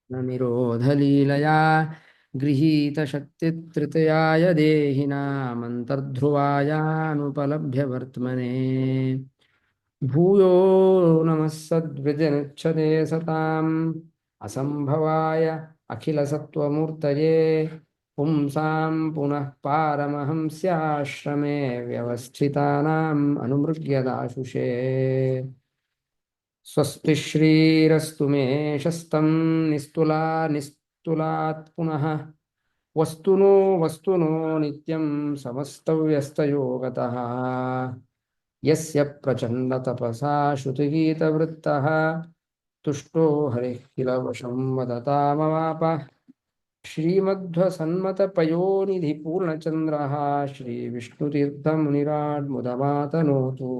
सद्निरोधलीलया गृहीतशक्तितृतयाय देहिनामन्तर्ध्रुवायानुपलभ्य वर्त्मने भूयो नमः सद्विजनिच्छते सताम् असम्भवाय अखिलसत्त्वमूर्तये पुंसां पुनः पारमहंस्याश्रमे व्यवस्थितानाम् अनुमृग्यदाशुषे स्वस्ति श्रीरस्तु मे शस्तं निस्तुला निस्तुलात् पुनः वस्तुनो वस्तुनो नित्यं समस्तव्यस्तयोगतः यस्य प्रचण्डतपसा श्रुतिगीतवृत्तः तुष्टो हरिः किल वशं वदतामवाप श्रीमध्वसन्मतपयोनिधिपूर्णचन्द्रः श्रीविष्णुतीर्थमुनिराड्मुदमातनोतु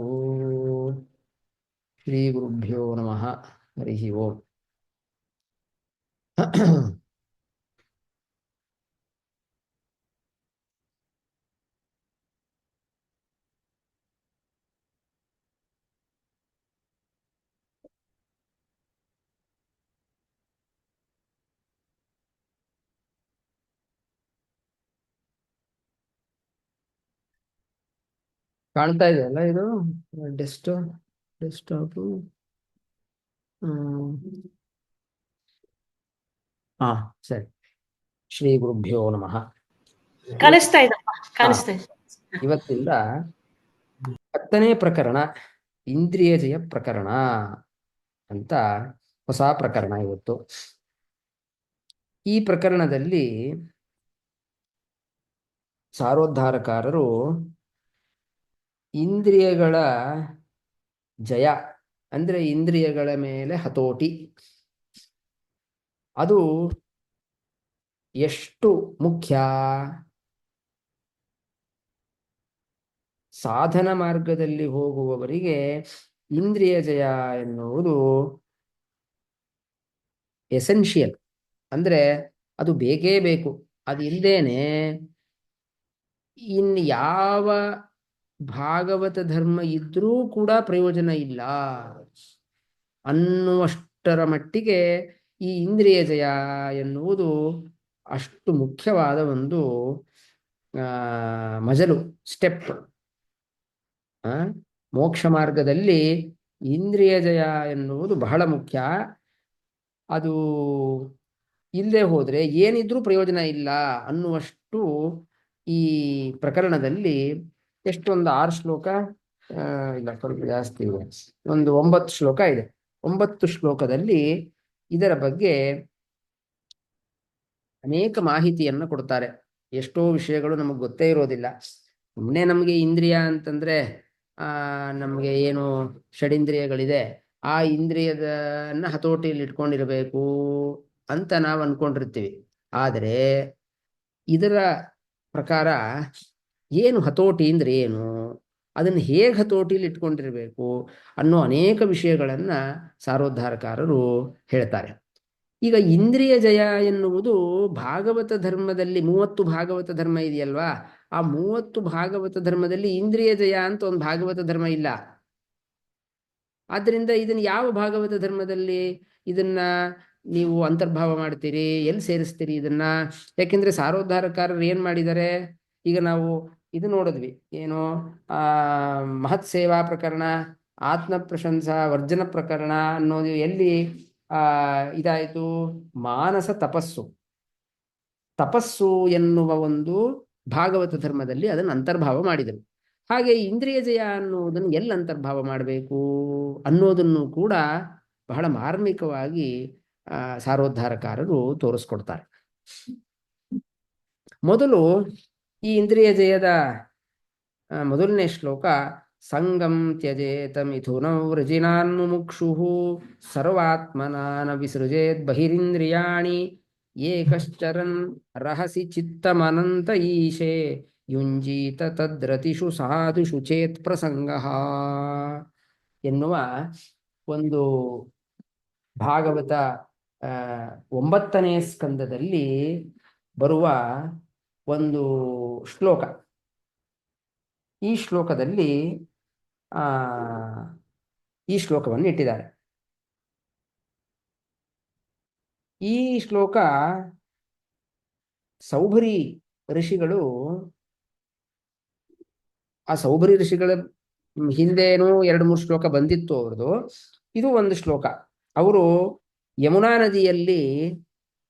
श्रीगुरुभ्यो नमः हरिः ओम् ಕಾಣ್ತಾ ಇದೆಯಲ್ಲ ಇದು ಡೆಸ್ಕ್ಟಾಪ್ ಹಾ ಸರಿ ಶ್ರೀ ಗುರುಭ್ಯೋ ನಮಃ ಕಾಣಿಸ್ತಾ ಇದಪ್ಪ, ಹಾ ಕಾಣಿಸ್ತಾ ಇದೆ. ಇವತ್ತಿಂದ 10ನೇ ಪ್ರಕರಣ ಇಂದ್ರಿಯ ಜಯ ಪ್ರಕರಣ ಅಂತ ಹೊಸ ಪ್ರಕರಣ ಇವತ್ತು. ಈ ಪ್ರಕರಣದಲ್ಲಿ ಸಾರೋದ್ಧಾರಕಾರರು ಇಂದ್ರಿಯಗಳ ಜಯ ಅಂದ್ರೆ ಇಂದ್ರಿಯಗಳ ಮೇಲೆ ಹತೋಟಿ ಅದು ಎಷ್ಟು ಮುಖ್ಯ, ಸಾಧನ ಮಾರ್ಗದಲ್ಲಿ ಹೋಗುವವರಿಗೆ ಇಂದ್ರಿಯ ಜಯ ಎನ್ನುವುದು ಎಸೆನ್ಷಿಯಲ್, ಅಂದ್ರೆ ಅದು ಬೇಕೇ ಬೇಕು. ಅದು ಇಲ್ಲದೇನೆ ಇನ್ ಯಾವ ಭಾಗವತ ಧರ್ಮ ಇದ್ರೂ ಕೂಡ ಪ್ರಯೋಜನ ಇಲ್ಲ ಅನ್ನುವಷ್ಟರ ಮಟ್ಟಿಗೆ ಈ ಇಂದ್ರಿಯ ಜಯ ಎನ್ನುವುದು ಅಷ್ಟು ಮುಖ್ಯವಾದ ಒಂದು ಮಜಲು ಸ್ಟೆಪ್. ಮೋಕ್ಷ ಮಾರ್ಗದಲ್ಲಿ ಇಂದ್ರಿಯ ಜಯ ಎನ್ನುವುದು ಬಹಳ ಮುಖ್ಯ. ಅದು ಇಲ್ಲದೆ ಹೋದ್ರೆ ಏನಿದ್ರೂ ಪ್ರಯೋಜನ ಇಲ್ಲ ಅನ್ನುವಷ್ಟು ಈ ಪ್ರಕರಣದಲ್ಲಿ ಎಷ್ಟೊಂದು 6 ಶ್ಲೋಕ ಇಲ್ಲ, ಸ್ವಲ್ಪ ಜಾಸ್ತಿ ಇದೆ, ಒಂದು 9 ಶ್ಲೋಕ ಇದೆ. 9 ಶ್ಲೋಕದಲ್ಲಿ ಇದರ ಬಗ್ಗೆ ಅನೇಕ ಮಾಹಿತಿಯನ್ನು ಕೊಡ್ತಾರೆ. ಎಷ್ಟೋ ವಿಷಯಗಳು ನಮಗೆ ಗೊತ್ತೇ ಇರೋದಿಲ್ಲ. ಸುಮ್ಮನೆ ನಮಗೆ ಇಂದ್ರಿಯ ಅಂತಂದ್ರೆ ನಮಗೆ ಏನು ಷಡಿಂದ್ರಿಯಗಳಿದೆ, ಆ ಇಂದ್ರಿಯದನ್ನ ಹತೋಟಿಯಲ್ಲಿ ಇಟ್ಕೊಂಡಿರಬೇಕು ಅಂತ ನಾವು ಅನ್ಕೊಂಡಿರ್ತೀವಿ. ಆದರೆ ಇದರ ಪ್ರಕಾರ ಏನು ಹತೋಟಿ ಅಂದ್ರೆ ಏನು, ಅದನ್ನು ಹೇಗೆ ಹತೋಟಿಯಲ್ಲಿ ಇಟ್ಕೊಂಡಿರಬೇಕು ಅನ್ನೋ ಅನೇಕ ವಿಷಯಗಳನ್ನ ಸಾರೋದ್ಧಾರಕಾರರು ಹೇಳ್ತಾರೆ. ಈಗ ಇಂದ್ರಿಯ ಜಯ ಎನ್ನುವುದು ಭಾಗವತ ಧರ್ಮದಲ್ಲಿ 30 ಭಾಗವತ ಧರ್ಮ ಇದೆಯಲ್ವಾ, ಆ 30 ಭಾಗವತ ಧರ್ಮದಲ್ಲಿ ಇಂದ್ರಿಯ ಜಯ ಅಂತ ಒಂದು ಭಾಗವತ ಧರ್ಮ ಇಲ್ಲ. ಆದ್ದರಿಂದ ಇದನ್ನು ಯಾವ ಭಾಗವತ ಧರ್ಮದಲ್ಲಿ ಇದನ್ನ ನೀವು ಅಂತರ್ಭಾವ ಮಾಡ್ತೀರಿ, ಎಲ್ಲಿ ಸೇರಿಸ್ತೀರಿ ಇದನ್ನ? ಯಾಕೆಂದ್ರೆ ಸಾರೋದ್ಧಾರಕಾರರು ಏನ್ ಮಾಡಿದ್ದಾರೆ, ಈಗ ನಾವು ಇದು ನೋಡಿದ್ವಿ, ಏನು ಮಹತ್ ಸೇವಾ ಪ್ರಕರಣ, ಆತ್ಮ ಪ್ರಶಂಸಾ ವರ್ಜನ ಪ್ರಕರಣ ಅನ್ನೋದು ಎಲ್ಲಿ ಇದಾಯಿತು? ಮಾನಸ ತಪಸ್ಸು ಎನ್ನುವ ಒಂದು ಭಾಗವತ ಧರ್ಮದಲ್ಲಿ ಅದನ್ನು ಅಂತರ್ಭಾವ ಮಾಡಿದರು. ಹಾಗೆ ಇಂದ್ರಿಯ ಜಯ ಅನ್ನುವುದನ್ನು ಎಲ್ಲಿ ಅಂತರ್ಭಾವ ಮಾಡಬೇಕು ಅನ್ನೋದನ್ನು ಕೂಡ ಬಹಳ ಮಾರ್ಮಿಕವಾಗಿ ಸಾರೋದ್ಧಾರಕಾರರು ತೋರಿಸ್ಕೊಡ್ತಾರೆ. ಮೊದಲು ಈ ಇಂದ್ರಿಯ ಜಯದ ಮೊದಲನೇ ಶ್ಲೋಕ, ಸಂಗಂ ತ್ಯಜೇತ ಮಿಥುನೌ ವೃಜಿನಾನ್ಮುಮುಕ್ಷುಃ ಸರ್ವಾತ್ಮನಾನ ವಿಸೃಜೇತ್ ಬಹಿರಿಂದ್ರಿಯಾಣಿ ಏಕಶ್ಚರನ್ ರಹಸಿ ಚಿತ್ತಮನಂತ ಈಶೆ ಯುಂಜೀತ ತದ್ರತಿಷು ಸಾಧುಷು ಚೇತ್ ಪ್ರಸಂಗಃ ಎನ್ನುವ ಒಂದು ಭಾಗವತ 9ನೇ ಸ್ಕಂದದಲ್ಲಿ ಬರುವ ಒಂದು ಶ್ಲೋಕ. ಈ ಶ್ಲೋಕದಲ್ಲಿ ಈ ಶ್ಲೋಕವನ್ನು ಇಟ್ಟಿದ್ದಾರೆ. ಈ ಶ್ಲೋಕ ಸೌಭರಿ ಋಷಿಗಳು, ಆ ಸೌಭರಿ ಋಷಿಗಳ ಹಿಂದೇನೂ ಎರಡು ಮೂರು ಶ್ಲೋಕ ಬಂದಿತ್ತು ಅವ್ರದ್ದು. ಇದು ಒಂದು ಶ್ಲೋಕ. ಅವರು ಯಮುನಾ ನದಿಯಲ್ಲಿ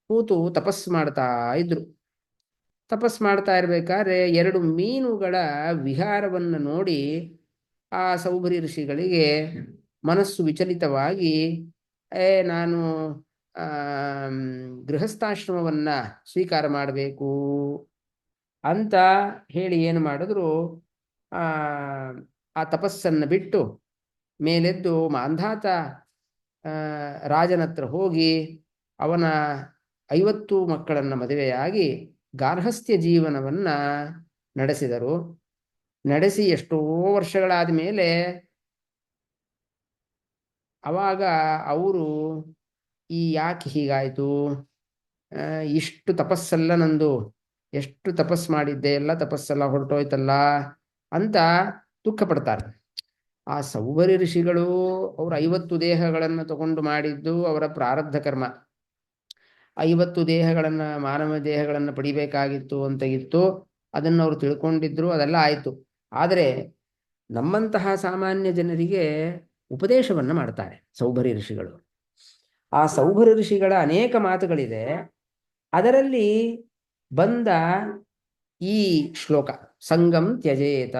ಕೂತು ತಪಸ್ಸು ಮಾಡ್ತಾ ಇದ್ರು. ತಪಸ್ಸು ಮಾಡ್ತಾ ಇರ್ಬೇಕಾದ್ರೆ ಎರಡು ಮೀನುಗಳ ವಿಹಾರವನ್ನು ನೋಡಿ ಆ ಸೌಭರಿ ಋಷಿಗಳಿಗೆ ಮನಸ್ಸು ವಿಚಲಿತವಾಗಿ, ನಾನು ಗೃಹಸ್ಥಾಶ್ರಮವನ್ನ ಸ್ವೀಕಾರ ಮಾಡಬೇಕು ಅಂತ ಹೇಳಿ ಏನು ಮಾಡಿದ್ರು, ಆ ಆ ತಪಸ್ಸನ್ನು ಬಿಟ್ಟು ಮೇಲೆದ್ದು ಮಾಂಧಾತ ರಾಜನ ಹತ್ರ ಹೋಗಿ ಅವನ 50 ಮಕ್ಕಳನ್ನು ಮದುವೆಯಾಗಿ ಗಾರ್ಹಸ್ಥ್ಯ ಜೀವನವನ್ನ ನಡೆಸಿದರು. ನಡೆಸಿ ಎಷ್ಟೋ ವರ್ಷಗಳಾದ ಮೇಲೆ ಅವಾಗ ಅವರು ಯಾಕೆ ಹೀಗಾಯಿತು, ಇಷ್ಟು ತಪಸ್ಸೆಲ್ಲ ನಂದು, ಎಷ್ಟು ತಪಸ್ಸು ಮಾಡಿದ್ದೆ, ಎಲ್ಲ ತಪಸ್ಸೆಲ್ಲ ಹೊರಟೋಯ್ತಲ್ಲ ಅಂತ ದುಃಖ ಪಡ್ತಾರೆ. ಆ ಸೌಭರಿ ಋಷಿಗಳು ಅವರು 50 ದೇಹಗಳನ್ನು ತಗೊಂಡು ಮಾಡಿದ್ದು ಅವರ ಪ್ರಾರಬ್ಧ ಕರ್ಮ. 50 ದೇಹಗಳನ್ನು, ಮಾನವ ದೇಹಗಳನ್ನು ಪಡಿಬೇಕಾಗಿತ್ತು ಅಂತ ಇತ್ತು. ಅದನ್ನು ಅವರು ತಿಳ್ಕೊಂಡಿದ್ರು, ಅದೆಲ್ಲ ಆಯಿತು. ಆದರೆ ನಮ್ಮಂತಹ ಸಾಮಾನ್ಯ ಜನರಿಗೆ ಉಪದೇಶವನ್ನು ಮಾಡ್ತಾರೆ ಸೌಭರಿ ಋಷಿಗಳು. ಆ ಸೌಭರಿ ಋಷಿಗಳ ಅನೇಕ ಮಾತುಗಳಿದೆ. ಅದರಲ್ಲಿ ಬಂದ ಈ ಶ್ಲೋಕ ಸಂಗಂ ತ್ಯಜೇತ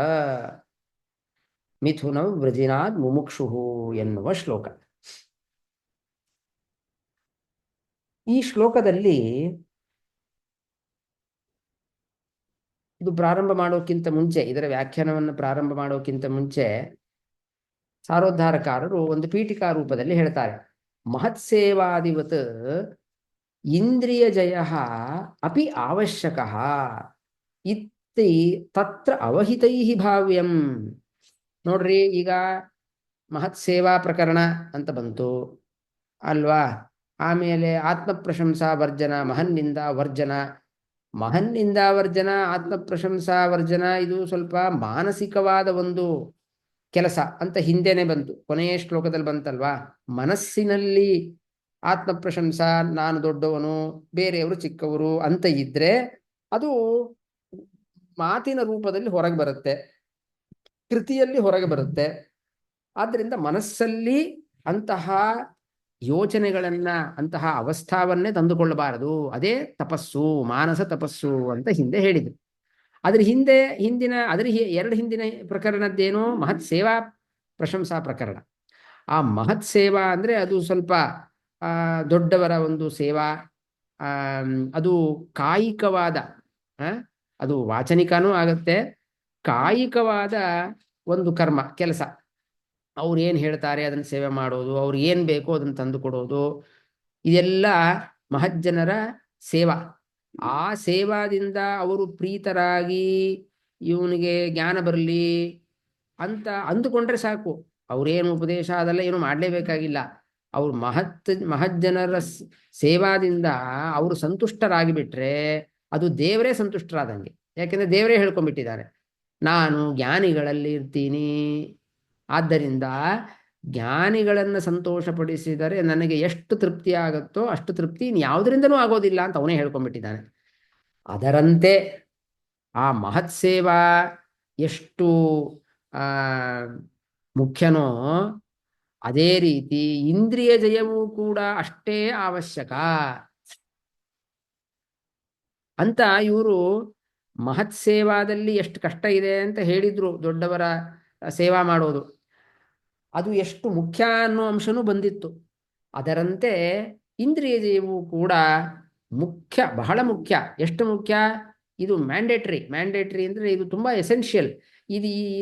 ಮಿಥುನ ವ್ರಜಿನಾದ್ ಮುಮುಕ್ಷು ಎನ್ನುವ ಶ್ಲೋಕ. ಈ ಶ್ಲೋಕದಲ್ಲಿ ಇದು ಪ್ರಾರಂಭ ಮಾಡೋಕ್ಕಿಂತ ಮುಂಚೆ, ಇದರ ವ್ಯಾಖ್ಯಾನವನ್ನು ಪ್ರಾರಂಭ ಮಾಡೋಕ್ಕಿಂತ ಮುಂಚೆ ಸಾರೋದ್ಧಾರಕಾರರು ಒಂದು ಪೀಠಿಕಾ ರೂಪದಲ್ಲಿ ಹೇಳ್ತಾರೆ, ಮಹತ್ಸೇವಾದಿವತ್ ಇಂದ್ರಿಯ ಜಯ ಅಪಿ ಅವಶ್ಯಕ ಇತ್ತಿ ತತ್ರ ಅವಹಿತೈ ಭಾವ್ಯಂ. ನೋಡ್ರಿ, ಈಗ ಮಹತ್ ಸೇವಾ ಪ್ರಕರಣ ಅಂತ ಬಂತು ಅಲ್ವಾ. ಆಮೇಲೆ ಆತ್ಮ ಪ್ರಶಂಸಾ ವರ್ಜನ, ಮಹನ್ನಿಂದ ವರ್ಜನ. ಮಹನ್ನಿಂದ ವರ್ಜನ, ಆತ್ಮ ಪ್ರಶಂಸಾ ವರ್ಜನ ಇದು ಸ್ವಲ್ಪ ಮಾನಸಿಕವಾದ ಒಂದು ಕೆಲಸ ಅಂತ ಹಿಂದೆನೆ ಬಂತು, ಕೊನೆಯ ಶ್ಲೋಕದಲ್ಲಿ ಬಂತಲ್ವಾ. ಮನಸ್ಸಿನಲ್ಲಿ ಆತ್ಮ ಪ್ರಶಂಸಾ, ನಾನು ದೊಡ್ಡವನು, ಬೇರೆಯವರು ಚಿಕ್ಕವರು ಅಂತ ಇದ್ರೆ ಅದು ಮಾತಿನ ರೂಪದಲ್ಲಿ ಹೊರಗೆ ಬರುತ್ತೆ, ಕೃತಿಯಲ್ಲಿ ಹೊರಗೆ ಬರುತ್ತೆ. ಆದ್ದರಿಂದ ಮನಸ್ಸಲ್ಲಿ ಅಂತಹ ಯೋಚನೆಗಳನ್ನ, ಅಂತಹ ಅವಸ್ಥಾವನ್ನೇ ತಂದುಕೊಳ್ಳಬಾರದು. ಅದೇ ತಪಸ್ಸು, ಮಾನಸ ತಪಸ್ಸು ಅಂತ ಹಿಂದೆ ಹೇಳಿದ್ರು. ಅದ್ರ ಹಿಂದಿನ ಎರಡು ಹಿಂದಿನ ಪ್ರಕರಣದ್ದೇನೋ ಮಹತ್ ಸೇವಾ ಪ್ರಶಂಸಾ ಪ್ರಕರಣ. ಆ ಮಹತ್ ಸೇವಾ ಅಂದ್ರೆ ಅದು ಸ್ವಲ್ಪ ದೊಡ್ಡವರ ಒಂದು ಸೇವಾ. ಅದು ಕಾಯಿಕವಾದ, ಅದು ವಾಚನಿಕನೂ ಆಗತ್ತೆ, ಕಾಯಿಕವಾದ ಒಂದು ಕರ್ಮ ಕೆಲಸ. ಅವ್ರು ಏನು ಹೇಳ್ತಾರೆ ಅದನ್ನು ಸೇವೆ ಮಾಡೋದು, ಅವ್ರು ಏನು ಬೇಕೋ ಅದನ್ನು ತಂದು ಕೊಡೋದು, ಇದೆಲ್ಲ ಮಹಜ್ಜನರ ಸೇವಾ. ಆ ಸೇವಾದಿಂದ ಅವರು ಪ್ರೀತರಾಗಿ ಇವನಿಗೆ ಜ್ಞಾನ ಬರಲಿ ಅಂತ ಅಂದುಕೊಂಡ್ರೆ ಸಾಕು. ಅವ್ರೇನು ಉಪದೇಶ ಅದೆಲ್ಲ ಏನು ಮಾಡಲೇಬೇಕಾಗಿಲ್ಲ. ಅವ್ರು ಮಹಜ್ಜನರ ಸೇವಾದಿಂದ ಅವರು ಸಂತುಷ್ಟರಾಗಿ ಬಿಟ್ರೆ ಅದು ದೇವರೇ ಸಂತುಷ್ಟರಾದಂಗೆ. ಯಾಕೆಂದ್ರೆ ದೇವರೇ ಹೇಳ್ಕೊಂಡ್ಬಿಟ್ಟಿದ್ದಾರೆ, ನಾನು ಜ್ಞಾನಿಗಳಲ್ಲಿ ಇರ್ತೀನಿ. ಆದ್ದರಿಂದ ಜ್ಞಾನಿಗಳನ್ನು ಸಂತೋಷಪಡಿಸಿದರೆ ನನಗೆ ಎಷ್ಟು ತೃಪ್ತಿ ಆಗುತ್ತೋ ಅಷ್ಟು ತೃಪ್ತಿ ಯಾವುದರಿಂದನೂ ಆಗೋದಿಲ್ಲ ಅಂತ ಅವನೇ ಹೇಳ್ಕೊಂಡ್ಬಿಟ್ಟಿದ್ದಾನೆ. ಅದರಂತೆ ಆ ಮಹತ್ ಸೇವಾ ಎಷ್ಟು ಮುಖ್ಯನೋ ಅದೇ ರೀತಿ ಇಂದ್ರಿಯ ಜಯವೂ ಕೂಡ ಅಷ್ಟೇ ಅವಶ್ಯಕ ಅಂತ ಇವರು ಮಹತ್ ಸೇವಾದಲ್ಲಿ ಎಷ್ಟು ಕಷ್ಟ ಇದೆ ಅಂತ ಹೇಳಿದ್ರು. ದೊಡ್ಡವರ ಸೇವಾ ಮಾಡೋದು ಅದು ಎಷ್ಟು ಮುಖ್ಯ ಅನ್ನೋ ಅಂಶನೂ ಬಂದಿತ್ತು. ಅದರಂತೆ ಇಂದ್ರಿಯ ಜಯವೂ ಕೂಡ ಮುಖ್ಯ, ಬಹಳ ಮುಖ್ಯ. ಎಷ್ಟು ಮುಖ್ಯ? ಇದು ಮ್ಯಾಂಡೇಟ್ರಿ ಅಂದರೆ ಇದು ತುಂಬಾ ಎಸೆನ್ಷಿಯಲ್.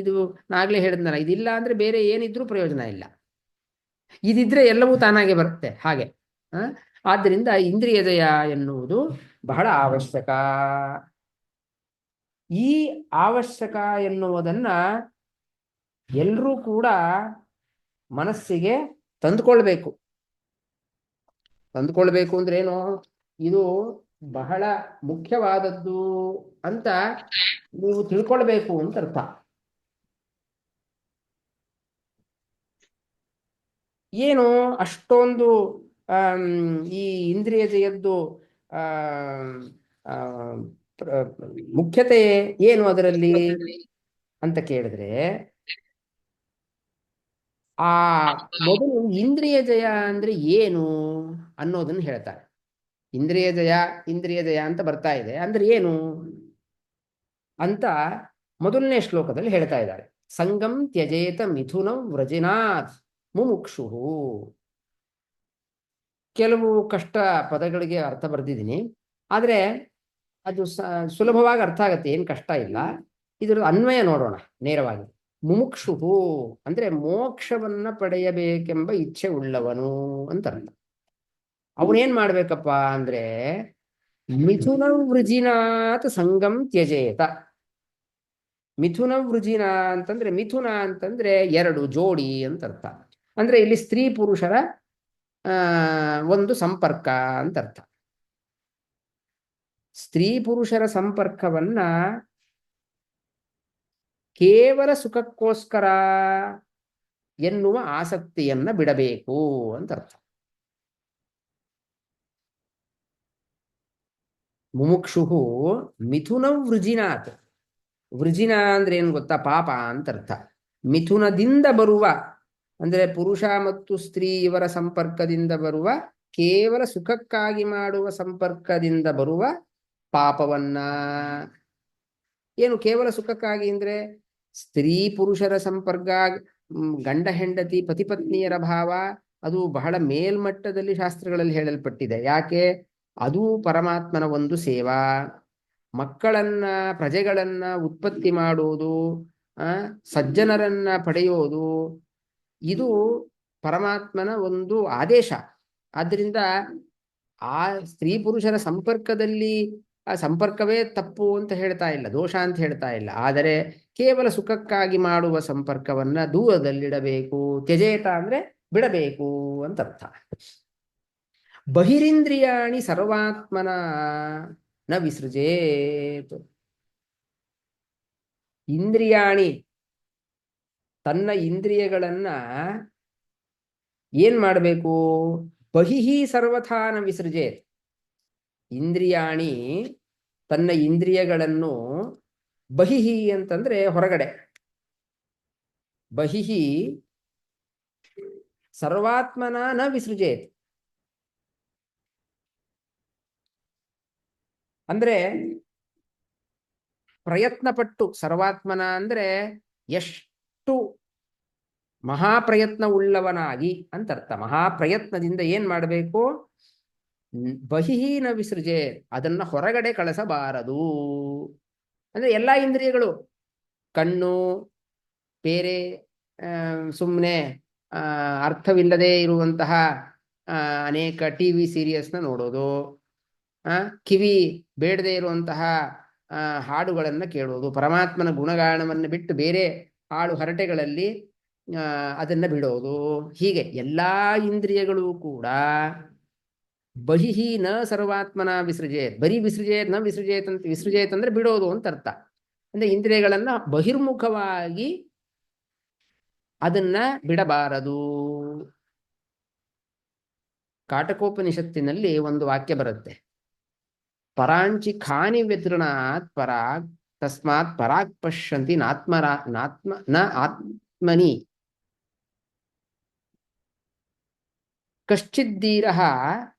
ಇದು ನಾಗಲೇ ಹೇಳಿದ್ನಲ್ಲ, ಇದಿಲ್ಲ ಅಂದ್ರೆ ಬೇರೆ ಏನಿದ್ರೂ ಪ್ರಯೋಜನ ಇಲ್ಲ, ಇದಿದ್ರೆ ಎಲ್ಲವೂ ತಾನಾಗೆ ಬರುತ್ತೆ ಹಾಗೆ. ಆದ್ದರಿಂದ ಇಂದ್ರಿಯ ಜಯ ಎನ್ನುವುದು ಬಹಳ ಅವಶ್ಯಕ. ಈ ಅವಶ್ಯಕ ಎನ್ನುವುದನ್ನ ಎಲ್ಲರೂ ಕೂಡ ಮನಸ್ಸಿಗೆ ತಂದುಕೊಳ್ಬೇಕು. ಅಂದ್ರೆ ಏನು? ಇದು ಬಹಳ ಮುಖ್ಯವಾದದ್ದು ಅಂತ ನೀವು ತಿಳ್ಕೊಳ್ಬೇಕು ಅಂತ ಅರ್ಥ. ಏನು ಅಷ್ಟೊಂದು ಈ ಇಂದ್ರಿಯ ಜಯದ್ದು ಆ, ಆ, ಪ್ರ- ಮುಖ್ಯತೆ ಏನು ಅದರಲ್ಲಿ ಅಂತ ಕೇಳಿದ್ರೆ, ಆ ಮೊದಲು ಇಂದ್ರಿಯ ಜಯ ಅಂದ್ರೆ ಏನು ಅನ್ನೋದನ್ನು ಹೇಳ್ತಾರೆ. ಇಂದ್ರಿಯ ಜಯ ಇಂದ್ರಿಯ ಜಯ ಅಂತ ಬರ್ತಾ ಇದೆ ಅಂದ್ರೆ ಏನು ಅಂತ ಮೊದಲನೇ ಶ್ಲೋಕದಲ್ಲಿ ಹೇಳ್ತಾ ಇದ್ದಾರೆ. ಸಂಗಂ ತ್ಯಜೇತ ಮಿಥುನಂ ವ್ರಜಿನಾಥ್ ಮುಮುಕ್ಷು. ಕೆಲವು ಕಷ್ಟ ಪದಗಳಿಗೆ ಅರ್ಥ ಬರೆದಿದ್ದೀನಿ, ಆದರೆ ಅದು ಸುಲಭವಾಗಿ ಅರ್ಥ ಆಗತ್ತೆ, ಏನು ಕಷ್ಟ ಇಲ್ಲ. ಇದರ ಅನ್ವಯ ನೋಡೋಣ ನೇರವಾಗಿ. ಮುಮುಕ್ಷುಹು ಅಂದ್ರೆ ಮೋಕ್ಷವನ್ನ ಪಡೆಯಬೇಕೆಂಬ ಇಚ್ಛೆ ಉಳ್ಳವನು ಅಂತ ಅರ್ಥ. ಅವನೇನ್ ಮಾಡ್ಬೇಕಪ್ಪ ಅಂದ್ರೆ ಮಿಥುನ ವೃಜಿನಾತ್ ಸಂಗಂ ತ್ಯಜೇತ. ಮಿಥುನ ವೃಜಿನ ಅಂತಂದ್ರೆ, ಮಿಥುನ ಅಂತಂದ್ರೆ ಎರಡು, ಜೋಡಿ ಅಂತ ಅರ್ಥ. ಅಂದ್ರೆ ಇಲ್ಲಿ ಸ್ತ್ರೀ ಪುರುಷರ ಒಂದು ಸಂಪರ್ಕ ಅಂತ ಅರ್ಥ. ಸ್ತ್ರೀ ಪುರುಷರ ಸಂಪರ್ಕವನ್ನ ಕೇವಲ ಸುಖಕ್ಕೋಸ್ಕರ ಎನ್ನುವ ಆಸಕ್ತಿಯನ್ನ ಬಿಡಬೇಕು ಅಂತ ಅರ್ಥ. ಮುಮುಕ್ಷುಹು ಮಿಥುನ ವೃಜಿನಾತ್. ವೃಜಿನ ಅಂದ್ರೆ ಏನು ಗೊತ್ತಾ? ಪಾಪ ಅಂತ ಅರ್ಥ. ಮಿಥುನದಿಂದ ಬರುವ ಅಂದ್ರೆ ಪುರುಷ ಮತ್ತು ಸ್ತ್ರೀ ಇವರ ಸಂಪರ್ಕದಿಂದ ಬರುವ, ಕೇವಲ ಸುಖಕ್ಕಾಗಿ ಮಾಡುವ ಸಂಪರ್ಕದಿಂದ ಬರುವ ಪಾಪವನ್ನ, ಏನು ಕೇವಲ ಸುಖಕ್ಕಾಗಿ ಅಂದ್ರೆ ಸ್ತ್ರೀ ಪುರುಷರ ಸಂಪರ್ಕ, ಗಂಡ ಹೆಂಡತಿ ಪತಿಪತ್ನಿಯರ ಭಾವ, ಅದು ಬಹಳ ಮೇಲ್ಮಟ್ಟದಲ್ಲಿ ಶಾಸ್ತ್ರಗಳಲ್ಲಿ ಹೇಳಲ್ಪಟ್ಟಿದೆ. ಯಾಕೆ? ಅದು ಪರಮಾತ್ಮನ ಒಂದು ಸೇವಾ. ಮಕ್ಕಳನ್ನ, ಪ್ರಜೆಗಳನ್ನ ಉತ್ಪತ್ತಿ ಮಾಡುವುದು, ಸಜ್ಜನರನ್ನ ಪಡೆಯೋದು, ಇದು ಪರಮಾತ್ಮನ ಒಂದು ಆದೇಶ. ಆದ್ದರಿಂದ ಆ ಸ್ತ್ರೀ ಪುರುಷರ ಸಂಪರ್ಕದಲ್ಲಿ ಆ ಸಂಪರ್ಕವೇ ತಪ್ಪು ಅಂತ ಹೇಳ್ತಾ ಇಲ್ಲ, ದೋಷ ಅಂತ ಹೇಳ್ತಾ ಇಲ್ಲ. ಆದರೆ ಕೇವಲ ಸುಖಕ್ಕಾಗಿ ಮಾಡುವ ಸಂಪರ್ಕವನ್ನ ದೂರದಲ್ಲಿಡಬೇಕು. ತ್ಯಜೇತ ಅಂದ್ರೆ ಬಿಡಬೇಕು ಅಂತ ಅರ್ಥ. ಬಹಿರಿಂದ್ರಿಯಾಣಿ ಸರ್ವಾತ್ಮನ ನ ವಿಸೃಜೇತ್. ಇಂದ್ರಿಯಾಣಿ, ತನ್ನ ಇಂದ್ರಿಯಗಳನ್ನ ಏನ್ ಮಾಡಬೇಕು? ಬಹಿಹಿ ಸರ್ವಥಾ ನ ವಿಸೃಜೇತ್. ಇಂದ್ರಿಯಾಣಿ, ತನ್ನ ಇಂದ್ರಿಯಗಳನ್ನು, ಬಹಿಹಿ ಅಂತಂದ್ರೆ ಹೊರಗಡೆ, ಬಹಿಹಿ ಸರ್ವಾತ್ಮನ ನ ವಿಸೃಜೇತ್ ಅಂದ್ರೆ ಪ್ರಯತ್ನ ಪಟ್ಟು, ಸರ್ವಾತ್ಮನ ಅಂದ್ರೆ ಎಷ್ಟು ಮಹಾಪ್ರಯತ್ನ ಉಳ್ಳವನಾಗಿ ಅಂತ ಅರ್ಥ. ಮಹಾಪ್ರಯತ್ನದಿಂದ ಏನ್ ಮಾಡಬೇಕು? ಬಹಿಹೀನ ವಿಸೃಜೆ, ಅದನ್ನ ಹೊರಗಡೆ ಕಳಿಸಬಾರದು. ಅಂದ್ರೆ ಎಲ್ಲಾ ಇಂದ್ರಿಯಗಳು, ಕಣ್ಣು ಬೇರೆ ಸುಮ್ಮನೆ ಅರ್ಥವಿಲ್ಲದೆ ಇರುವಂತಹ ಅನೇಕ ಟಿವಿ ಸೀರಿಯಲ್ಸ್ನ ನೋಡೋದು, ಕಿವಿ ಬೇಡದೆ ಇರುವಂತಹ ಹಾಡುಗಳನ್ನು ಕೇಳೋದು, ಪರಮಾತ್ಮನ ಗುಣಗಾನವನ್ನು ಬಿಟ್ಟು ಬೇರೆ ಹಾಡು ಹರಟೆಗಳಲ್ಲಿ ಅದನ್ನ ಬಿಡೋದು, ಹೀಗೆ ಎಲ್ಲಾ ಇಂದ್ರಿಯಗಳು ಕೂಡ ಬಹಿಹಿ ನ ಸರ್ವಾತ್ಮನ ವಿಸೃಜೇತ್. ಬರೀ ವಿಸೃಜೇತ್ ನ ವಿಸೃಜೇತ್ ಅಂತ, ವಿಸೃಜೇತ್ ಅಂದ್ರೆ ಬಿಡೋದು ಅಂತ ಅರ್ಥ. ಅಂದ್ರೆ ಇಂದ್ರಿಯಗಳನ್ನ ಬಹಿರ್ಮುಖವಾಗಿ ಅದನ್ನ ಬಿಡಬಾರದು. ಕಾಟಕೋಪನಿಷತ್ತಿನಲ್ಲಿ ಒಂದು ವಾಕ್ಯ ಬರುತ್ತೆ, ಪರಾಂಚಿ ಖಾನಿ ವ್ಯತೃಣಾತ್ ಪರಾಗ್ ತಸ್ಮಾತ್ ಪರಾಗ್ ಪಶ್ಯಂತಿ ನ ಆತ್ಮನಿ ಕಶ್ಚಿದ್ದೀರಃ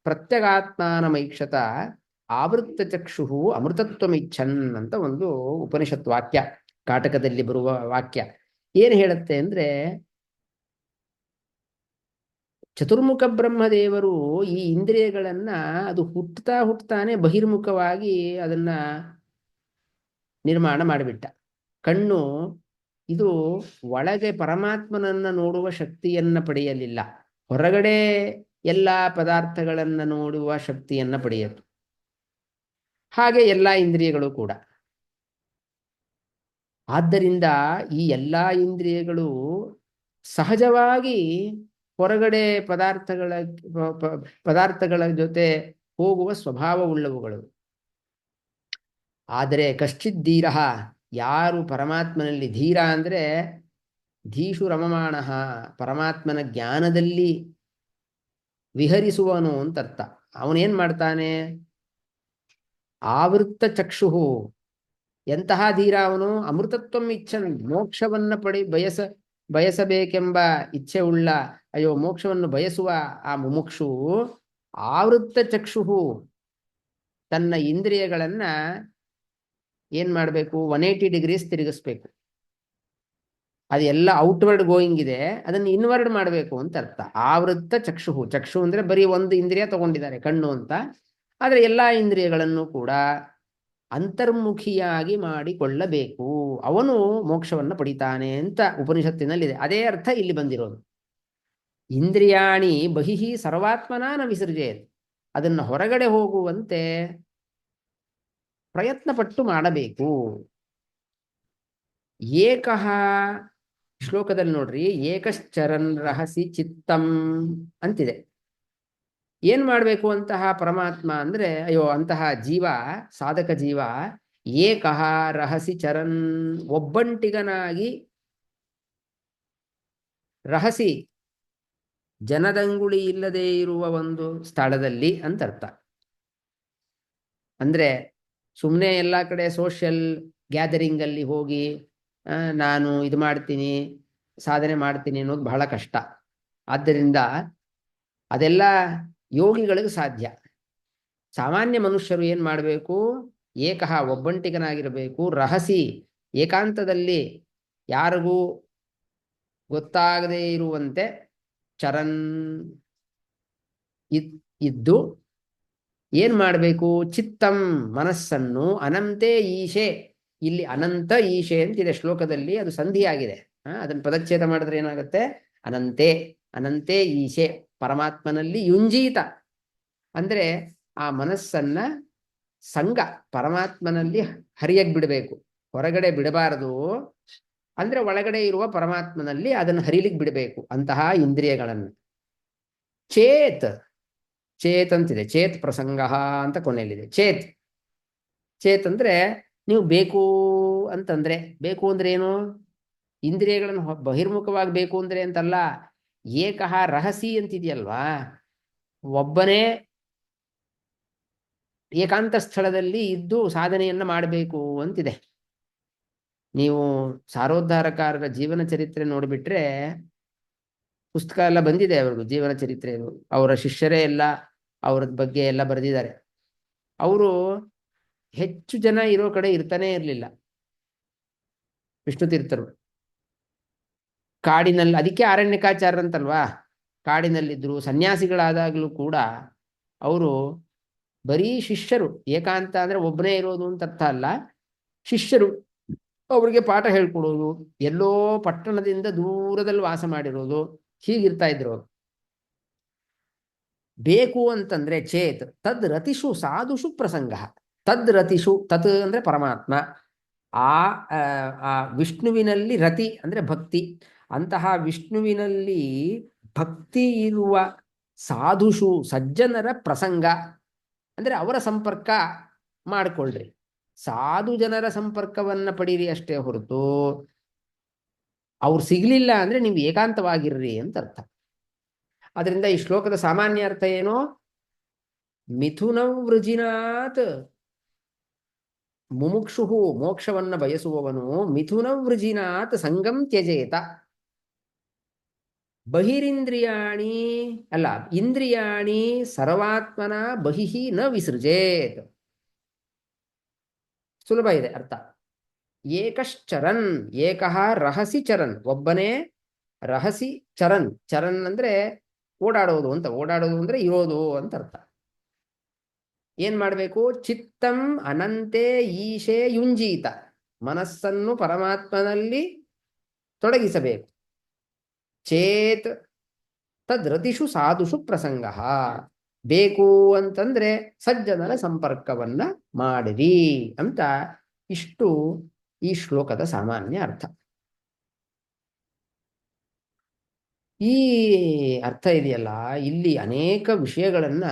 ಪ್ರತ್ಯಗಾತ್ಮಾನಮೈಕ್ಷತ ಆವೃತ್ತ ಚಕ್ಷು ಅಮೃತತ್ವಮಿಚ್ಛನ್ ಅಂತ ಒಂದು ಉಪನಿಷತ್ ವಾಕ್ಯ, ಕಾಟಕದಲ್ಲಿ ಬರುವ ವಾಕ್ಯ. ಏನು ಹೇಳುತ್ತೆ ಅಂದ್ರೆ, ಚತುರ್ಮುಖ ಬ್ರಹ್ಮದೇವರು ಈ ಇಂದ್ರಿಯಗಳನ್ನ ಅದು ಹುಟ್ತಾನೆ ಬಹಿರ್ಮುಖವಾಗಿ ಅದನ್ನ ನಿರ್ಮಾಣ ಮಾಡಿಬಿಟ್ಟ. ಕಣ್ಣು ಇದು ಒಳಗೆ ಪರಮಾತ್ಮನನ್ನ ನೋಡುವ ಶಕ್ತಿಯನ್ನ ಪಡೆಯಲಿಲ್ಲ, ಹೊರಗಡೆ ಎಲ್ಲ ಪದಾರ್ಥಗಳನ್ನ ನೋಡುವ ಶಕ್ತಿಯನ್ನ ಪಡೆಯಿತು. ಹಾಗೆ ಎಲ್ಲ ಇಂದ್ರಿಯಗಳು ಕೂಡ. ಆದ್ದರಿಂದ ಈ ಎಲ್ಲ ಇಂದ್ರಿಯಗಳು ಸಹಜವಾಗಿ ಹೊರಗಡೆ ಪದಾರ್ಥಗಳ ಜೊತೆ ಹೋಗುವ ಸ್ವಭಾವವುಳ್ಳವುಗಳು. ಆದರೆ ಕಶ್ಚಿತ್ ಧೀರ, ಯಾರು ಪರಮಾತ್ಮನಲ್ಲಿ ಧೀರ ಅಂದ್ರೆ ಧೀಷು ರಮಮಾಣ, ಪರಮಾತ್ಮನ ಜ್ಞಾನದಲ್ಲಿ ವಿಹರಿಸುವನು ಅಂತ ಅರ್ಥ. ಅವನೇನ್ ಮಾಡ್ತಾನೆ? ಆವೃತ್ತ ಚಕ್ಷುಹು. ಎಂತಹ ಧೀರ ಅವನು? ಅಮೃತತ್ವಂ ಇಚ್ಛನ್, ಮೋಕ್ಷವನ್ನ ಬಯಸಬೇಕೆಂಬ ಇಚ್ಛೆ ಉಳ್ಳ, ಅಯ್ಯೋ ಮೋಕ್ಷವನ್ನು ಬಯಸುವ ಆ ಮುಮುಕ್ಷು ಆವೃತ್ತ ಚಕ್ಷುಹು, ತನ್ನ ಇಂದ್ರಿಯಗಳನ್ನ ಏನ್ ಮಾಡಬೇಕು? 180 ಡಿಗ್ರೀಸ್ ತಿರುಗಿಸ್ಬೇಕು. ಅದೆಲ್ಲ ಔಟ್ವರ್ಡ್ ಗೋಯಿಂಗ್ ಇದೆ, ಅದನ್ನು ಇನ್ವರ್ಡ್ ಮಾಡಬೇಕು ಅಂತ ಅರ್ಥ. ಆವೃತ್ತ ಚಕ್ಷುಹು. ಚಕ್ಷು ಅಂದ್ರೆ ಬರೀ ಒಂದು ಇಂದ್ರಿಯ ತಗೊಂಡಿದ್ದಾರೆ, ಕಣ್ಣು ಅಂತ. ಆದ್ರೆ ಎಲ್ಲಾ ಇಂದ್ರಿಯಗಳನ್ನು ಕೂಡ ಅಂತರ್ಮುಖಿಯಾಗಿ ಮಾಡಿಕೊಳ್ಳಬೇಕು. ಅವನು ಮೋಕ್ಷವನ್ನು ಪಡಿತಾನೆ ಅಂತ ಉಪನಿಷತ್ತಿನಲ್ಲಿದೆ. ಅದೇ ಅರ್ಥ ಇಲ್ಲಿ ಬಂದಿರೋದು. ಇಂದ್ರಿಯಾಣಿ ಬಹಿಹಿ ಸರ್ವಾತ್ಮನ ನ ವಿಸರ್ಜೇತ್. ಅದನ್ನು ಹೊರಗಡೆ ಹೋಗುವಂತೆ ಪ್ರಯತ್ನ ಪಟ್ಟು ಮಾಡಬೇಕು. ಏಕಃ, ಶ್ಲೋಕದಲ್ಲಿ ನೋಡ್ರಿ, ಏಕಶ್ಚರನ್ ರಹಸಿ ಚಿತ್ತಂ ಅಂತಿದೆ. ಏನ್ ಮಾಡ್ಬೇಕು ಅಂತಹ ಪರಮಾತ್ಮ ಅಂದ್ರೆ, ಅಯ್ಯೋ ಅಂತಹ ಜೀವ, ಸಾಧಕ ಜೀವ, ಏಕಃ ರಹಸಿ ಚರನ್, ಒಬ್ಬಂಟಿಗನಾಗಿ, ರಹಸಿ ಜನದಂಗುಳಿ ಇಲ್ಲದೆ ಇರುವ ಒಂದು ಸ್ಥಳದಲ್ಲಿ ಅಂತ ಅರ್ಥ. ಅಂದ್ರೆ ಸುಮ್ಮನೆ ಎಲ್ಲ ಕಡೆ ಸೋಷಿಯಲ್ ಗ್ಯಾದರಿಂಗ್ ಅಲ್ಲಿ ಹೋಗಿ ನಾನು ಇದು ಮಾಡ್ತೀನಿ, ಸಾಧನೆ ಮಾಡ್ತೀನಿ ಅನ್ನೋದು ಬಹಳ ಕಷ್ಟ. ಆದ್ದರಿಂದ ಅದೆಲ್ಲ ಯೋಗಿಗಳಿಗೆ ಸಾಧ್ಯ. ಸಾಮಾನ್ಯ ಮನುಷ್ಯರು ಏನ್ ಮಾಡಬೇಕು? ಏಕಃ, ಒಬ್ಬಂಟಿಗನಾಗಿರಬೇಕು. ರಹಸಿ, ಏಕಾಂತದಲ್ಲಿ ಯಾರಿಗೂ ಗೊತ್ತಾಗದೇ ಇರುವಂತೆ, ಚರನ್ ಇದ್ದು ಏನ್ ಮಾಡಬೇಕು? ಚಿತ್ತಂ, ಮನಸ್ಸನ್ನು, ಅನಂತೆ ಈಶೆ. ಇಲ್ಲಿ ಅನಂತ ಈಶೆ ಅಂತಿದೆ ಶ್ಲೋಕದಲ್ಲಿ, ಅದು ಸಂಧಿಯಾಗಿದೆ. ಅದನ್ನು ಪದಚ್ಛೇದ ಮಾಡಿದ್ರೆ ಏನಾಗುತ್ತೆ? ಅನಂತೆ, ಅನಂತೆ ಈಶೆ, ಪರಮಾತ್ಮನಲ್ಲಿ ಯುಂಜೀತ. ಅಂದ್ರೆ ಆ ಮನಸ್ಸನ್ನ ಸಂಗ ಪರಮಾತ್ಮನಲ್ಲಿ ಹರಿಯಕ್ ಬಿಡಬೇಕು, ಹೊರಗಡೆ ಬಿಡಬಾರದು. ಅಂದ್ರೆ ಒಳಗಡೆ ಇರುವ ಪರಮಾತ್ಮನಲ್ಲಿ ಅದನ್ನು ಹರಿಲಿಕ್ಕೆ ಬಿಡಬೇಕು, ಅಂತಹ ಇಂದ್ರಿಯಗಳನ್ನು. ಚೇತ್, ಚೇತ್ ಅಂತಿದೆ, ಚೇತ್ ಪ್ರಸಂಗ ಅಂತ ಕೊನೆಯಲ್ಲಿದೆ. ಚೇತ್, ಚೇತ್ ಅಂದ್ರೆ ನೀವು ಬೇಕು ಅಂತಂದ್ರೆ, ಬೇಕು ಅಂದ್ರೆ ಏನು? ಇಂದ್ರಿಯಗಳನ್ನು ಬಹಿರ್ಮುಖವಾಗಬೇಕು ಅಂದ್ರೆ ಅಂತಲ್ಲ. ಏಕಃ ರಹಸಿ ಅಂತಿದೆಯಲ್ವಾ, ಒಬ್ಬನೇ ಏಕಾಂತ ಸ್ಥಳದಲ್ಲಿ ಇದ್ದು ಸಾಧನೆಯನ್ನ ಮಾಡಬೇಕು ಅಂತಿದೆ. ನೀವು ಸಾರೋದ್ಧಾರಕಾರರ ಜೀವನ ಚರಿತ್ರೆ ನೋಡಿಬಿಟ್ರೆ, ಪುಸ್ತಕ ಎಲ್ಲ ಬಂದಿದೆ ಅವ್ರದ್ದು ಜೀವನ ಚರಿತ್ರೆ. ಅವರ ಶಿಷ್ಯರೇ ಎಲ್ಲ ಅವ್ರದ್ ಬಗ್ಗೆ ಎಲ್ಲ ಬರೆದಿದ್ದಾರೆ. ಅವರು ಹೆಚ್ಚು ಜನ ಇರೋ ಕಡೆ ಇರ್ತಾನೆ ಇರಲಿಲ್ಲ, ವಿಷ್ಣು ತೀರ್ಥರು. ಕಾಡಿನಲ್ಲಿ, ಅದಕ್ಕೆ ಅರಣ್ಯಕಾಚಾರ್ಯರಂತಲ್ವಾ, ಕಾಡಿನಲ್ಲಿದ್ರು. ಸನ್ಯಾಸಿಗಳಾದಾಗಲೂ ಕೂಡ ಅವರು ಬರೀ ಶಿಷ್ಯರು, ಏಕಾಂತ ಅಂದ್ರೆ ಒಬ್ಬನೇ ಇರೋದು ಅಂತ ಅರ್ಥ ಅಲ್ಲ, ಶಿಷ್ಯರು ಅವ್ರಿಗೆ ಪಾಠ ಹೇಳ್ಕೊಡೋದು, ಎಲ್ಲೋ ಪಟ್ಟಣದಿಂದ ದೂರದಲ್ಲಿ ವಾಸ ಮಾಡಿರೋದು, ಹೀಗಿರ್ತಾ ಇದ್ರು. ಬೇಕು ಅಂತಂದ್ರೆ ಚೇತ್ ತದ್ ರತಿಷು ಸಾಧುಷು ಪ್ರಸಂಗ. ತದ್ ರತಿಷು, ತತ್ ಅಂದ್ರೆ ಪರಮಾತ್ಮ, ಆ ವಿಷ್ಣುವಿನಲ್ಲಿ ರತಿ ಅಂದ್ರೆ ಭಕ್ತಿ, ಅಂತಹ ವಿಷ್ಣುವಿನಲ್ಲಿ ಭಕ್ತಿ ಇರುವ ಸಾಧುಷು ಸಜ್ಜನರ ಪ್ರಸಂಗ ಅಂದ್ರೆ ಅವರ ಸಂಪರ್ಕ ಮಾಡಿಕೊಳ್ಳ್ರಿ. ಸಾಧು ಜನರ ಸಂಪರ್ಕವನ್ನ ಪಡೀರಿ ಅಷ್ಟೇ ಹೊರತು, ಅವ್ರು ಸಿಗ್ಲಿಲ್ಲ ಅಂದ್ರೆ ನೀವು ಏಕಾಂತವಾಗಿರ್ರಿ ಅಂತ ಅರ್ಥ. ಅದರಿಂದ ಈ ಶ್ಲೋಕದ ಸಾಮಾನ್ಯ ಅರ್ಥ ಏನು? ಮಿಥುನ ವೃಜಿನಾತ್, ಮುಮುಕ್ಷು ಮೋಕ್ಷವನ್ನ ಬಯಸುವವನು ಮಿಥುನ ವೃಜಿನಾತ್ ಸಂಗಂ ತ್ಯಜೇತ. ಬಹಿರಿಂದ್ರಿಯಾಣಿ ಅಲ್ಲ, ಇಂದ್ರಿಯಾಣಿ ಸರ್ವಾತ್ಮನ ಬಹಿಹಿ ನ ವಿಸೃಜೇತ್. ಸುಲಭ ಇದೆ ಅರ್ಥ. ಏಕಶ್ಚರನ್, ಏಕಃ ರಹಸಿ ಚರನ್, ಒಬ್ಬನೇ ರಹಸಿ ಚರನ್. ಚರನ್ ಅಂದ್ರೆ ಓಡಾಡೋದು ಅಂತ, ಓಡಾಡೋದು ಅಂದ್ರೆ ಇರೋದು ಅಂತ ಅರ್ಥ. ಏನ್ ಮಾಡಬೇಕು? ಚಿತ್ತಂ ಅನಂತೆ ಈಶೆ ಯುಂಜೀತ, ಮನಸ್ಸನ್ನು ಪರಮಾತ್ಮನಲ್ಲಿ ತೊಡಗಿಸಬೇಕು. ಚೇತ್ ತದ್ ರತಿಷು ಸಾಧುಷು ಪ್ರಸಂಗ. ಬೇಕು ಅಂತಂದ್ರೆ ಸಜ್ಜನರ ಸಂಪರ್ಕವನ್ನ ಮಾಡಿರಿ ಅಂತ. ಇಷ್ಟು ಈ ಶ್ಲೋಕದ ಸಾಮಾನ್ಯ ಅರ್ಥ. ಈ ಅರ್ಥ ಇದೆಯಲ್ಲ, ಇಲ್ಲಿ ಅನೇಕ ವಿಷಯಗಳನ್ನ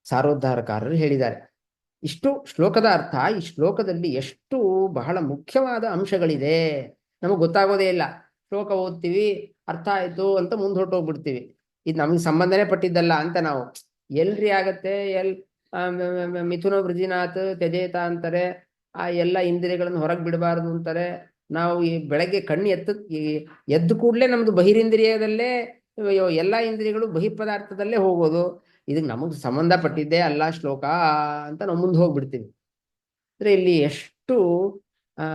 ಸಾರೋದ್ಧಾರಕಾರರು ಹೇಳಿದ್ದಾರೆ. ಇಷ್ಟು ಶ್ಲೋಕದ ಅರ್ಥ. ಈ ಶ್ಲೋಕದಲ್ಲಿ ಎಷ್ಟು ಬಹಳ ಮುಖ್ಯವಾದ ಅಂಶಗಳಿದೆ, ನಮಗೆ ಗೊತ್ತಾಗೋದೇ ಇಲ್ಲ. ಶ್ಲೋಕ ಓದ್ತೀವಿ, ಅರ್ಥ ಆಯ್ತು ಅಂತ ಮುಂದೆ ಹೊರಟೋಗ್ಬಿಡ್ತೀವಿ. ಇದು ನಮಗೆ ಸಂಬಂಧನೇ ಪಟ್ಟಿದ್ದಲ್ಲ ಅಂತ ನಾವು ಎಲ್ರಿ ಆಗತ್ತೆ ಮಿಥುನ ವೃಜಿನಾಥ್ ತ್ಯಜೇತ ಅಂತಾರೆ. ಆ ಎಲ್ಲ ಇಂದ್ರಿಯಗಳನ್ನು ಹೊರಗೆ ಬಿಡಬಾರದು ಅಂತಾರೆ. ನಾವು ಈ ಬೆಳಗ್ಗೆ ಕಣ್ಣು ಎದ್ದು ಕೂಡಲೇ ನಮ್ದು ಬಹಿರಿಂದ್ರಿಯದಲ್ಲೇ ಎಲ್ಲ ಇಂದ್ರಿಯಗಳು ಬಹಿರ್ಪದಾರ್ಥದಲ್ಲೇ ಹೋಗೋದು. ಇದಕ್ಕೆ ನಮಗೆ ಸಂಬಂಧಪಟ್ಟಿದ್ದೇ ಅಲ್ಲ ಶ್ಲೋಕ ಅಂತ ನಾವು ಮುಂದೆ ಹೋಗ್ಬಿಡ್ತೀವಿ. ಅಂದ್ರೆ ಇಲ್ಲಿ ಎಷ್ಟು ಆ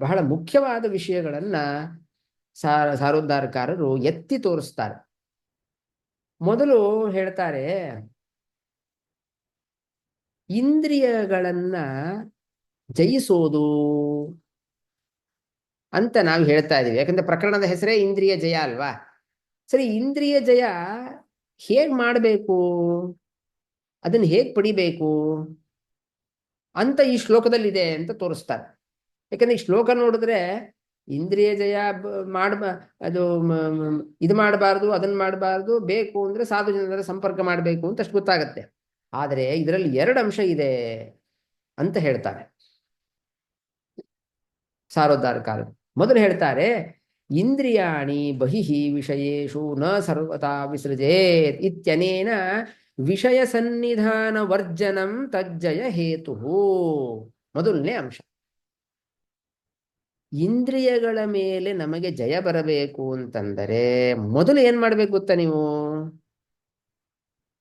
ಬಹಳ ಮುಖ್ಯವಾದ ವಿಷಯಗಳನ್ನ ಸಾರೋದ್ಧಾರಕಾರರು ಎತ್ತಿ ತೋರಿಸ್ತಾರೆ. ಮೊದಲು ಹೇಳ್ತಾರೆ, ಇಂದ್ರಿಯಗಳನ್ನ ಜಯಿಸೋದು ಅಂತ ನಾವು ಹೇಳ್ತಾ ಇದೀವಿ. ಯಾಕಂದ್ರೆ ಪ್ರಕರಣದ ಹೆಸರೇ ಇಂದ್ರಿಯ ಜಯ ಅಲ್ವಾ. ಸರಿ, ಇಂದ್ರಿಯ ಜಯ ಹೇಗ್ ಮಾಡಬೇಕು, ಅದನ್ನ ಹೇಗ್ ಪಡಿಬೇಕು ಅಂತ ಈ ಶ್ಲೋಕದಲ್ಲಿದೆ ಅಂತ ತೋರಿಸ್ತಾರೆ. ಯಾಕಂದ್ರೆ ಈ ಶ್ಲೋಕ ನೋಡಿದ್ರೆ ಇಂದ್ರಿಯ ಜಯ ಅದು ಇದು ಮಾಡಬಾರ್ದು, ಅದನ್ನ ಮಾಡಬಾರ್ದು, ಬೇಕು ಅಂದ್ರೆ ಸಾಧು ಜನರ ಸಂಪರ್ಕ ಮಾಡಬೇಕು ಅಂತ ಅಷ್ಟು ಗೊತ್ತಾಗತ್ತೆ. ಆದರೆ ಇದರಲ್ಲಿ ಎರಡು ಅಂಶ ಇದೆ ಅಂತ ಹೇಳ್ತಾರೆ ಸಾರೋದ್ಧಾರಕಾರರು. ಮೊದಲು ಹೇಳ್ತಾರೆ, ಇಂದ್ರಿಯಾಣಿ ಬಹಿಃ ವಿಷಯೇಷು ನ ಸರ್ವತಾ ವಿಸೃಜೇತ್ ಇತ್ಯನೇನ ವಿಷಯ ಸನ್ನಿಧಾನ ವರ್ಜನಂ ತಜ್ಜಯ ಹೇತು. ಮೊದಲನೇ ಅಂಶ, ಇಂದ್ರಿಯಗಳ ಮೇಲೆ ನಮಗೆ ಜಯ ಬರಬೇಕು ಅಂತಂದರೆ ಮೊದಲು ಏನ್ ಮಾಡ್ಬೇಕು ಗೊತ್ತಾ ನೀವು?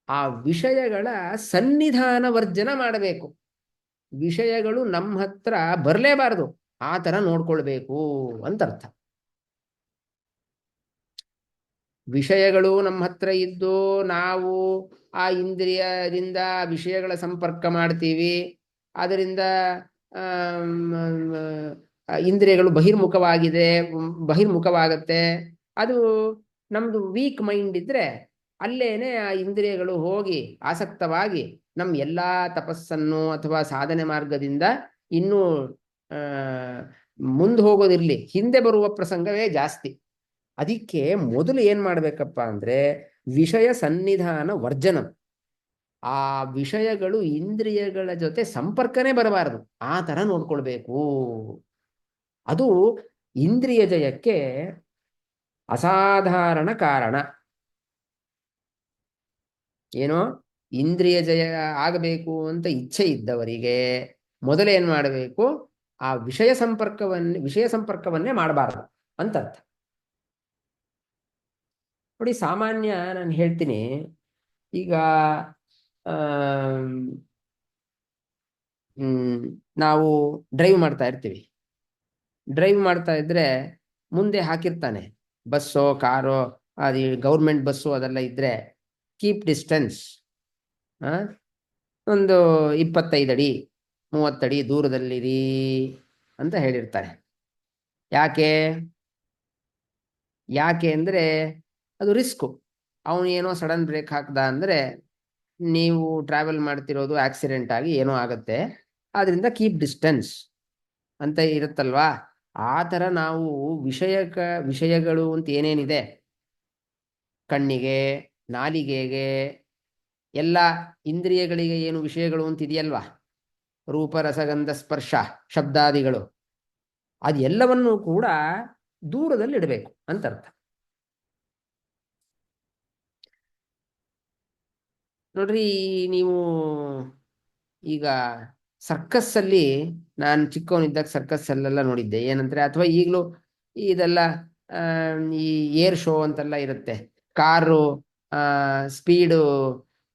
ಆ ವಿಷಯಗಳ ಸನ್ನಿಧಾನ ವರ್ಜನ ಮಾಡಬೇಕು. ವಿಷಯಗಳು ನಮ್ಮ ಹತ್ರ ಬರಲೇಬಾರದು, ಆ ತರ ನೋಡ್ಕೊಳ್ಬೇಕು ಅಂತ ಅರ್ಥ. ವಿಷಯಗಳು ನಮ್ಮ ಹತ್ರ ಇದ್ದು ನಾವು ಆ ಇಂದ್ರಿಯದಿಂದ ವಿಷಯಗಳ ಸಂಪರ್ಕ ಮಾಡ್ತೀವಿ, ಅದರಿಂದ ಇಂದ್ರಿಯಗಳು ಬಹಿರ್ಮುಖವಾಗತ್ತೆ. ಅದು ನಮ್ದು ವೀಕ್ ಮೈಂಡ್ ಇದ್ರೆ ಅಲ್ಲೇನೆ ಆ ಇಂದ್ರಿಯಗಳು ಹೋಗಿ ಆಸಕ್ತವಾಗಿ ನಮ್ಮ ಎಲ್ಲಾ ತಪಸ್ಸನ್ನು ಅಥವಾ ಸಾಧನೆ ಮಾರ್ಗದಿಂದ ಇನ್ನೂ ಮುಂದೆ ಹೋಗೋದಿರ್ಲಿ, ಹಿಂದೆ ಬರುವ ಪ್ರಸಂಗವೇ ಜಾಸ್ತಿ. ಅದಕ್ಕೆ ಮೊದಲು ಏನ್ ಮಾಡ್ಬೇಕಪ್ಪ ಅಂದ್ರೆ ವಿಷಯ ಸನ್ನಿಧಾನ ವರ್ಜನಂ. ಆ ವಿಷಯಗಳು ಇಂದ್ರಿಯಗಳ ಜೊತೆ ಸಂಪರ್ಕನೇ ಬರಬಾರದು, ಆ ತರ ನೋಡ್ಕೊಳ್ಬೇಕು. ಅದು ಇಂದ್ರಿಯ ಜಯಕ್ಕೆ ಅಸಾಧಾರಣ ಕಾರಣ. ಏನೋ ಇಂದ್ರಿಯ ಜಯ ಆಗಬೇಕು ಅಂತ ಇಚ್ಛೆ ಇದ್ದವರಿಗೆ ಮೊದಲೇನ್ ಮಾಡಬೇಕು, ಆ ವಿಷಯ ಸಂಪರ್ಕವನ್ನೇ ಮಾಡಬಾರದು ಅಂತ ಅರ್ಥ. ನೋಡಿ, ಸಾಮಾನ್ಯ ನಾನು ಹೇಳ್ತೀನಿ, ಈಗ ನಾವು ಡ್ರೈವ್ ಮಾಡ್ತಾ ಇರ್ತೀವಿ. ಡ್ರೈವ್ ಮಾಡ್ತಾ ಇದ್ರೆ ಮುಂದೆ ಹಾಕಿರ್ತಾನೆ, ಬಸ್ಸೋ ಕಾರೋ, ಅದು ಗೌರ್ಮೆಂಟ್ ಬಸ್ಸು ಅದೆಲ್ಲ ಇದ್ರೆ ಕೀಪ್ ಡಿಸ್ಟೆನ್ಸ್, ಒಂದು 25 ಅಡಿ 30 ಅಡಿ ದೂರದಲ್ಲಿರಿ ಅಂತ ಹೇಳಿರ್ತಾರೆ. ಯಾಕೆ ಅಂದ್ರೆ ಅದು ರಿಸ್ಕು. ಅವನು ಏನೋ ಸಡನ್ ಬ್ರೇಕ್ ಹಾಕ್ದ ಅಂದ್ರೆ ನೀವು ಟ್ರಾವೆಲ್ ಮಾಡ್ತಿರೋದು ಆಕ್ಸಿಡೆಂಟ್ ಆಗಿ ಏನೋ ಆಗತ್ತೆ, ಆದ್ರಿಂದ ಕೀಪ್ ಡಿಸ್ಟೆನ್ಸ್ ಅಂತ ಇರುತ್ತಲ್ವಾ. ಆ ತರ ನಾವು ವಿಷಯಗಳು ಅಂತ ಏನೇನಿದೆ, ಕಣ್ಣಿಗೆ, ನಾಲಿಗೆಗೆ, ಎಲ್ಲ ಇಂದ್ರಿಯಗಳಿಗೆ ಏನು ವಿಷಯಗಳು ಅಂತ ಇದೆಯಲ್ವಾ, ರೂಪ ರಸಗಂಧ ಸ್ಪರ್ಶ ಶಬ್ದಾದಿಗಳು, ಅದೆಲ್ಲವನ್ನೂ ಕೂಡ ದೂರದಲ್ಲಿ ಇಡಬೇಕು ಅಂತ ಅರ್ಥ. ನೋಡ್ರಿ, ನೀವು ಈಗ ಸರ್ಕಸ್ ಅಲ್ಲಿ, ನಾನು ಚಿಕ್ಕವನಿದ್ದಾಗ ಸರ್ಕಸ್ ಅಲ್ಲೆಲ್ಲ ನೋಡಿದ್ದೆ. ಏನಂದ್ರೆ, ಅಥವಾ ಈಗಲೂ ಇದೆಲ್ಲ ಈ ಏರ್ ಶೋ ಅಂತೆಲ್ಲ ಇರುತ್ತೆ, ಕಾರು ಸ್ಪೀಡು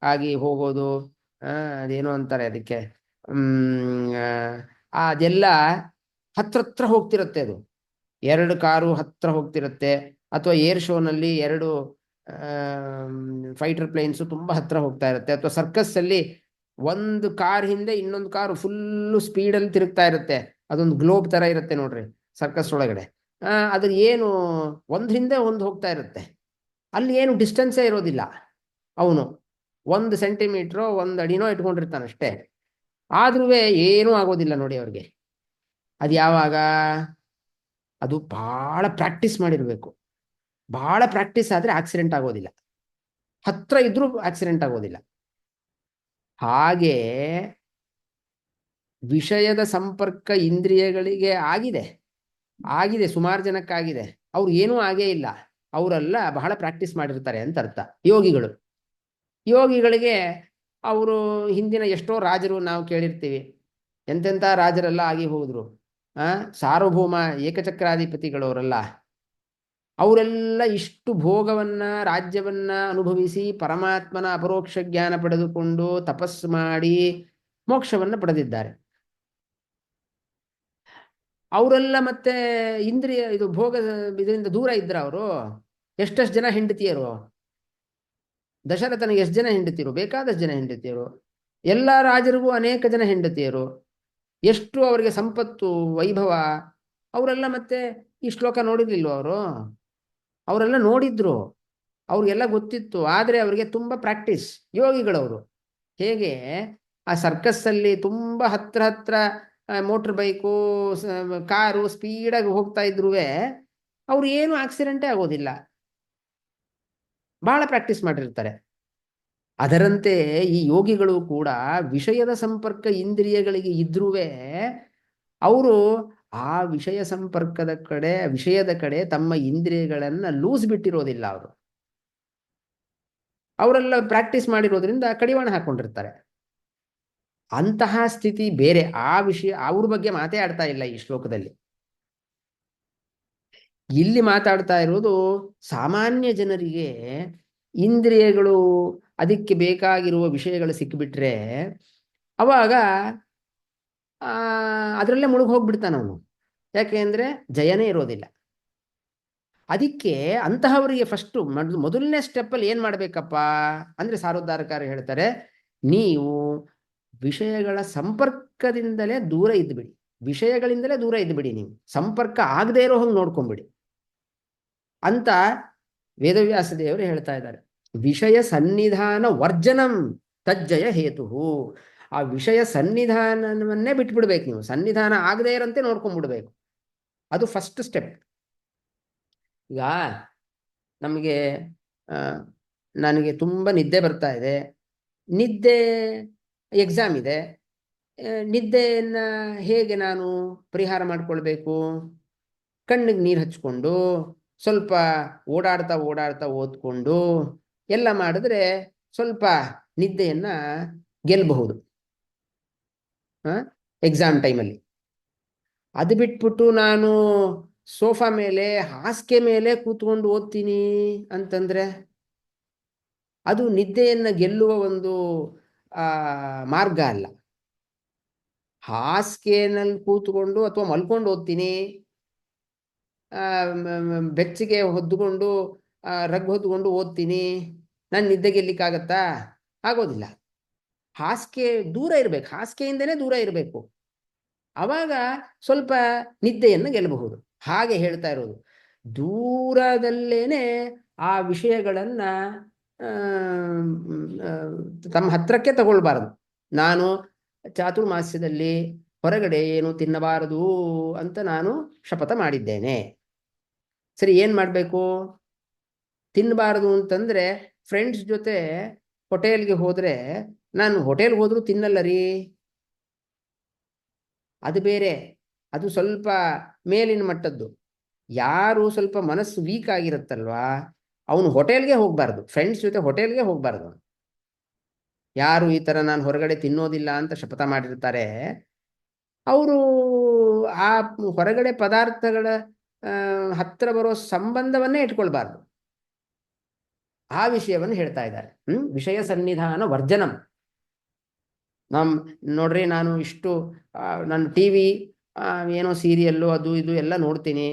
ಆಗಿ ಹೋಗೋದು, ಅದೇನೋ ಅಂತಾರೆ ಅದಕ್ಕೆ, ಅದೆಲ್ಲ ಹತ್ರ ಹೋಗ್ತಿರುತ್ತೆ. ಅದು 2 ಕಾರು ಹತ್ರ ಹೋಗ್ತಿರುತ್ತೆ. ಅಥವಾ ಏರ್ ಶೋನಲ್ಲಿ 2 ಫೈಟರ್ ಪ್ಲೇನ್ಸ್ ತುಂಬಾ ಹತ್ರ ಹೋಗ್ತಾ ಇರುತ್ತೆ. ಅಥವಾ ಸರ್ಕಸ್ ಅಲ್ಲಿ ಒಂದು ಕಾರ್ ಹಿಂದೆ ಇನ್ನೊಂದು ಕಾರು ಫುಲ್ಲು ಸ್ಪೀಡಲ್ಲಿ ತಿರುಗ್ತಾ ಇರುತ್ತೆ. ಅದೊಂದು ಗ್ಲೋಬ್ ತರ ಇರುತ್ತೆ ನೋಡ್ರಿ ಸರ್ಕಸ್ ಒಳಗಡೆ. ಅದ್ರ ಏನು ಒಂದ್ ಹಿಂದೆ ಒಂದು ಹೋಗ್ತಾ ಇರುತ್ತೆ, ಅಲ್ಲಿ ಏನು ಡಿಸ್ಟೆನ್ಸೇ ಇರೋದಿಲ್ಲ. ಅವನು 1 ಸೆಂಟಿಮೀಟ್ರೋ 1 ಅಡಿನೋ ಇಟ್ಕೊಂಡಿರ್ತಾನಷ್ಟೇ, ಆದ್ರೂ ಏನೂ ಆಗೋದಿಲ್ಲ ನೋಡಿ ಅವ್ರಿಗೆ. ಅದು ಯಾವಾಗ? ಅದು ಬಹಳ ಪ್ರಾಕ್ಟೀಸ್ ಮಾಡಿರ್ಬೇಕು. ಬಹಳ ಪ್ರಾಕ್ಟೀಸ್ ಆದ್ರೆ ಆಕ್ಸಿಡೆಂಟ್ ಆಗೋದಿಲ್ಲ, ಹತ್ರ ಇದ್ರೂ ಆಕ್ಸಿಡೆಂಟ್ ಆಗೋದಿಲ್ಲ. ಹಾಗೆ ವಿಷಯದ ಸಂಪರ್ಕ ಇಂದ್ರಿಯಗಳಿಗೆ ಆಗಿದೆ, ಸುಮಾರು ಜನಕ್ಕಾಗಿದೆ, ಅವ್ರು ಏನೂ ಆಗೇ ಇಲ್ಲ. ಅವರೆಲ್ಲ ಬಹಳ ಪ್ರಾಕ್ಟೀಸ್ ಮಾಡಿರ್ತಾರೆ ಅಂತ ಅರ್ಥ. ಯೋಗಿಗಳಿಗೆ ಅವರು ಹಿಂದಿನ ಎಷ್ಟೋ ರಾಜರು ನಾವು ಕೇಳಿರ್ತೀವಿ, ಎಂತೆಂಥ ರಾಜರೆಲ್ಲ ಆಗಿ ಹೋದ್ರು. ಸಾರ್ವಭೌಮ ಏಕಚಕ್ರಾಧಿಪತಿಗಳವರೆಲ್ಲ, ಅವರೆಲ್ಲ ಇಷ್ಟು ಭೋಗವನ್ನ ರಾಜ್ಯವನ್ನ ಅನುಭವಿಸಿ ಪರಮಾತ್ಮನ ಅಪರೋಕ್ಷ ಜ್ಞಾನ ಪಡೆದುಕೊಂಡು ತಪಸ್ಸು ಮಾಡಿ ಮೋಕ್ಷವನ್ನ ಪಡೆದಿದ್ದಾರೆ. ಅವರೆಲ್ಲ ಮತ್ತೆ ಇಂದ್ರಿಯ ಇದು ಭೋಗ ಇದರಿಂದ ದೂರ ಇದ್ರ ಅವರು. ಎಷ್ಟೆಷ್ಟು ಜನ ಹೆಂಡತಿಯರು, ದಶರಥನಿಗೆ ಎಷ್ಟು ಜನ ಹೆಂಡತಿಯರು, ಬೇಕಾದಷ್ಟು ಜನ ಹೆಂಡತಿಯರು. ಎಲ್ಲ ರಾಜರಿಗೂ ಅನೇಕ ಜನ ಹೆಂಡತಿಯರು, ಎಷ್ಟು ಅವರಿಗೆ ಸಂಪತ್ತು ವೈಭವ. ಅವರೆಲ್ಲ ಮತ್ತೆ ಈ ಶ್ಲೋಕ ನೋಡಿರ್ಲಿಲ್ವ ಅವರೆಲ್ಲ ನೋಡಿದ್ರು, ಅವ್ರಿಗೆಲ್ಲ ಗೊತ್ತಿತ್ತು. ಆದರೆ ಅವರಿಗೆ ತುಂಬ ಪ್ರಾಕ್ಟೀಸ್. ಯೋಗಿಗಳವರು ಹೇಗೆ ಆ ಸರ್ಕಸ್ಸಲ್ಲಿ ತುಂಬ ಹತ್ರ ಮೋಟ್ರ್ ಬೈಕು ಕಾರು ಸ್ಪೀಡಾಗಿ ಹೋಗ್ತಾ ಇದ್ರು ಅವ್ರು ಏನು ಆಕ್ಸಿಡೆಂಟೇ ಆಗೋದಿಲ್ಲ, ಬಹಳ ಪ್ರಾಕ್ಟೀಸ್ ಮಾಡಿರ್ತಾರೆ. ಅದರಂತೆ ಈ ಯೋಗಿಗಳು ಕೂಡ ವಿಷಯದ ಸಂಪರ್ಕ ಇಂದ್ರಿಯಗಳಿಗೆ ಇದ್ರೂ ಅವರು ಆ ವಿಷಯ ಸಂಪರ್ಕದ ಕಡೆ, ವಿಷಯದ ಕಡೆ ತಮ್ಮ ಇಂದ್ರಿಯಗಳನ್ನ ಲೂಸ್ ಬಿಟ್ಟಿರೋದಿಲ್ಲ. ಅವರೆಲ್ಲ ಪ್ರಾಕ್ಟೀಸ್ ಮಾಡಿರೋದ್ರಿಂದ ಕಡಿವಾಣ ಹಾಕೊಂಡಿರ್ತಾರೆ. ಅಂತಹ ಸ್ಥಿತಿ ಬೇರೆ. ಆ ವಿಷಯ ಅವ್ರ ಬಗ್ಗೆ ಮಾತೇ ಆಡ್ತಾ ಇಲ್ಲ ಈ ಶ್ಲೋಕದಲ್ಲಿ. ಇಲ್ಲಿ ಮಾತಾಡ್ತಾ ಇರೋದು ಸಾಮಾನ್ಯ ಜನರಿಗೆ ಇಂದ್ರಿಯಗಳು, ಅದಕ್ಕೆ ಬೇಕಾಗಿರುವ ವಿಷಯಗಳು ಸಿಕ್ಕಿಬಿಟ್ರೆ ಅವಾಗ ಅದರಲ್ಲೇ ಮುಳುಗಿ ಹೋಗ್ಬಿಡ್ತಾನ ಅವನು. ಯಾಕೆಂದ್ರೆ ಜಯನೇ ಇರೋದಿಲ್ಲ. ಅದಕ್ಕೆ ಅಂತಹವರಿಗೆ ಫಸ್ಟ್ ಮೊದಲನೇ ಸ್ಟೆಪ್ಪಲ್ಲಿ ಏನ್ ಮಾಡ್ಬೇಕಪ್ಪ ಅಂದ್ರೆ ಸಾರೋದ್ಧಾರಕಾರ ಹೇಳ್ತಾರೆ, ನೀವು ವಿಷಯಗಳ ಸಂಪರ್ಕದಿಂದಲೇ ದೂರ ಇದ್ಬಿಡಿ, ವಿಷಯಗಳಿಂದಲೇ ದೂರ ಇದ್ಬಿಡಿ, ನೀವು ಸಂಪರ್ಕ ಆಗದೆ ಇರೋ ಹಂಗೆ ನೋಡ್ಕೊಂಬಿಡಿ ಅಂತ ವೇದವ್ಯಾಸ ದೇವರು ಹೇಳ್ತಾ ಇದ್ದಾರೆ. ವಿಷಯ ಸನ್ನಿಧಾನ ವರ್ಜನಂ ತಜ್ಜಯ ಹೇತು. ಆ ವಿಷಯ ಸನ್ನಿಧಾನವನ್ನೇ ಬಿಟ್ಬಿಡ್ಬೇಕು ನೀವು, ಸನ್ನಿಧಾನ ಆಗದೆ ಇರಂತೆ ನೋಡ್ಕೊಂಡ್ಬಿಡ್ಬೇಕು. ಅದು ಫಸ್ಟ್ ಸ್ಟೆಪ್. ಈಗ ನಮಗೆ ನನಗೆ ತುಂಬ ನಿದ್ದೆ ಬರ್ತಾ ಇದೆ, ನಿದ್ದೆ ಎಕ್ಸಾಮ್ ಇದೆ, ನಿದ್ದೆಯನ್ನು ಹೇಗೆ ನಾನು ಪರಿಹಾರ ಮಾಡ್ಕೊಳ್ಬೇಕು? ಕಣ್ಣಿಗೆ ನೀರು ಹಚ್ಕೊಂಡು ಸ್ವಲ್ಪ ಓಡಾಡ್ತಾ ಓದ್ಕೊಂಡು ಎಲ್ಲ ಮಾಡಿದ್ರೆ ಸ್ವಲ್ಪ ನಿದ್ದೆಯನ್ನು ಗೆಲ್ಲಬಹುದು ಎಕ್ಸಾಮ್ ಟೈಮಲ್ಲಿ. ಅದು ಬಿಟ್ಬಿಟ್ಟು ನಾನು ಸೋಫಾ ಮೇಲೆ, ಹಾಸಿಗೆ ಮೇಲೆ ಕೂತ್ಕೊಂಡು ಓದ್ತೀನಿ ಅಂತಂದ್ರೆ ಅದು ನಿದ್ದೆಯನ್ನು ಗೆಲ್ಲುವ ಒಂದು ಮಾರ್ಗ ಅಲ್ಲ. ಹಾಸಿಗೆನಲ್ಲಿ ಕೂತ್ಕೊಂಡು ಅಥವಾ ಮಲ್ಕೊಂಡು ಓದ್ತೀನಿ, ಬೆಚ್ಚಿಗೆ ಹೊದ್ದುಕೊಂಡು ರಗ್ ಹೊದ್ದುಕೊಂಡು ಓದ್ತೀನಿ, ನಾನು ನಿದ್ದೆ ಗೆಲ್ಲಿಕ್ಕಾಗತ್ತಾ? ಆಗೋದಿಲ್ಲ. ಹಾಸಿಗೆ ದೂರ ಇರಬೇಕು, ಹಾಸಿಗೆಯಿಂದನೇ ದೂರ ಇರಬೇಕು. ಆವಾಗ ಸ್ವಲ್ಪ ನಿದ್ದೆಯನ್ನು ಗೆಲ್ಲಬಹುದು. ಹಾಗೆ ಹೇಳ್ತಾ ಇರೋದು, ದೂರದಲ್ಲೇನೆ ಆ ವಿಷಯಗಳನ್ನ ತಮ್ಮ ಹತ್ರಕ್ಕೆ ತಗೊಳ್ಬಾರದು. ನಾನು ಚಾತುರ್ಮಾಸ್ಯದಲ್ಲಿ ಹೊರಗಡೆ ಏನು ತಿನ್ನಬಾರದು ಅಂತ ನಾನು ಶಪಥ ಮಾಡಿದ್ದೇನೆ. ಸರಿ, ಏನ್ ಮಾಡ್ಬೇಕು? ತಿನ್ನಬಾರದು ಅಂತಂದ್ರೆ ಫ್ರೆಂಡ್ಸ್ ಜೊತೆ ಹೋಟೆಲ್ಗೆ ಹೋದ್ರೆ, ನಾನು ಹೋಟೆಲ್ಗೆ ಹೋದ್ರೂ ತಿನ್ನಲ್ಲ ರೀ, ಅದು ಬೇರೆ, ಅದು ಸ್ವಲ್ಪ ಮೇಲಿನ ಮಟ್ಟದ್ದು. ಯಾರು ಸ್ವಲ್ಪ ಮನಸ್ಸು ವೀಕ್ ಆಗಿರುತ್ತಲ್ವಾ, ಅವನು ಹೋಟೆಲ್ಗೆ ಹೋಗ್ಬಾರ್ದು, ಫ್ರೆಂಡ್ಸ್ ಜೊತೆ ಹೋಟೆಲ್ಗೆ ಹೋಗ್ಬಾರ್ದು. ಯಾರು ಈ ತರ ನಾನು ಹೊರಗಡೆ ತಿನ್ನೋದಿಲ್ಲ ಅಂತ ಶಪಥ ಮಾಡಿರ್ತಾರೆ, ಅವರು ಆ ಹೊರಗಡೆ ಪದಾರ್ಥಗಳ ಹತ್ರ ಬರೋ ಸಂಬಂಧವನ್ನೇ ಇಟ್ಕೊಳ್ಬಾರ್ದು. ಆ ವಿಷಯವನ್ನು ಹೇಳ್ತಾ ಇದ್ದಾರೆ. ವಿಷಯ ಸನ್ನಿಧಾನ ವರ್ಜನಂ. ನೋಡ್ರಿ, ನಾನು ಇಷ್ಟು ನಾನು ಟಿವಿ ಏನೋ ಸೀರಿಯಲ್ಲು ಅದು ಇದು ಎಲ್ಲ ನೋಡ್ತೀನಿ,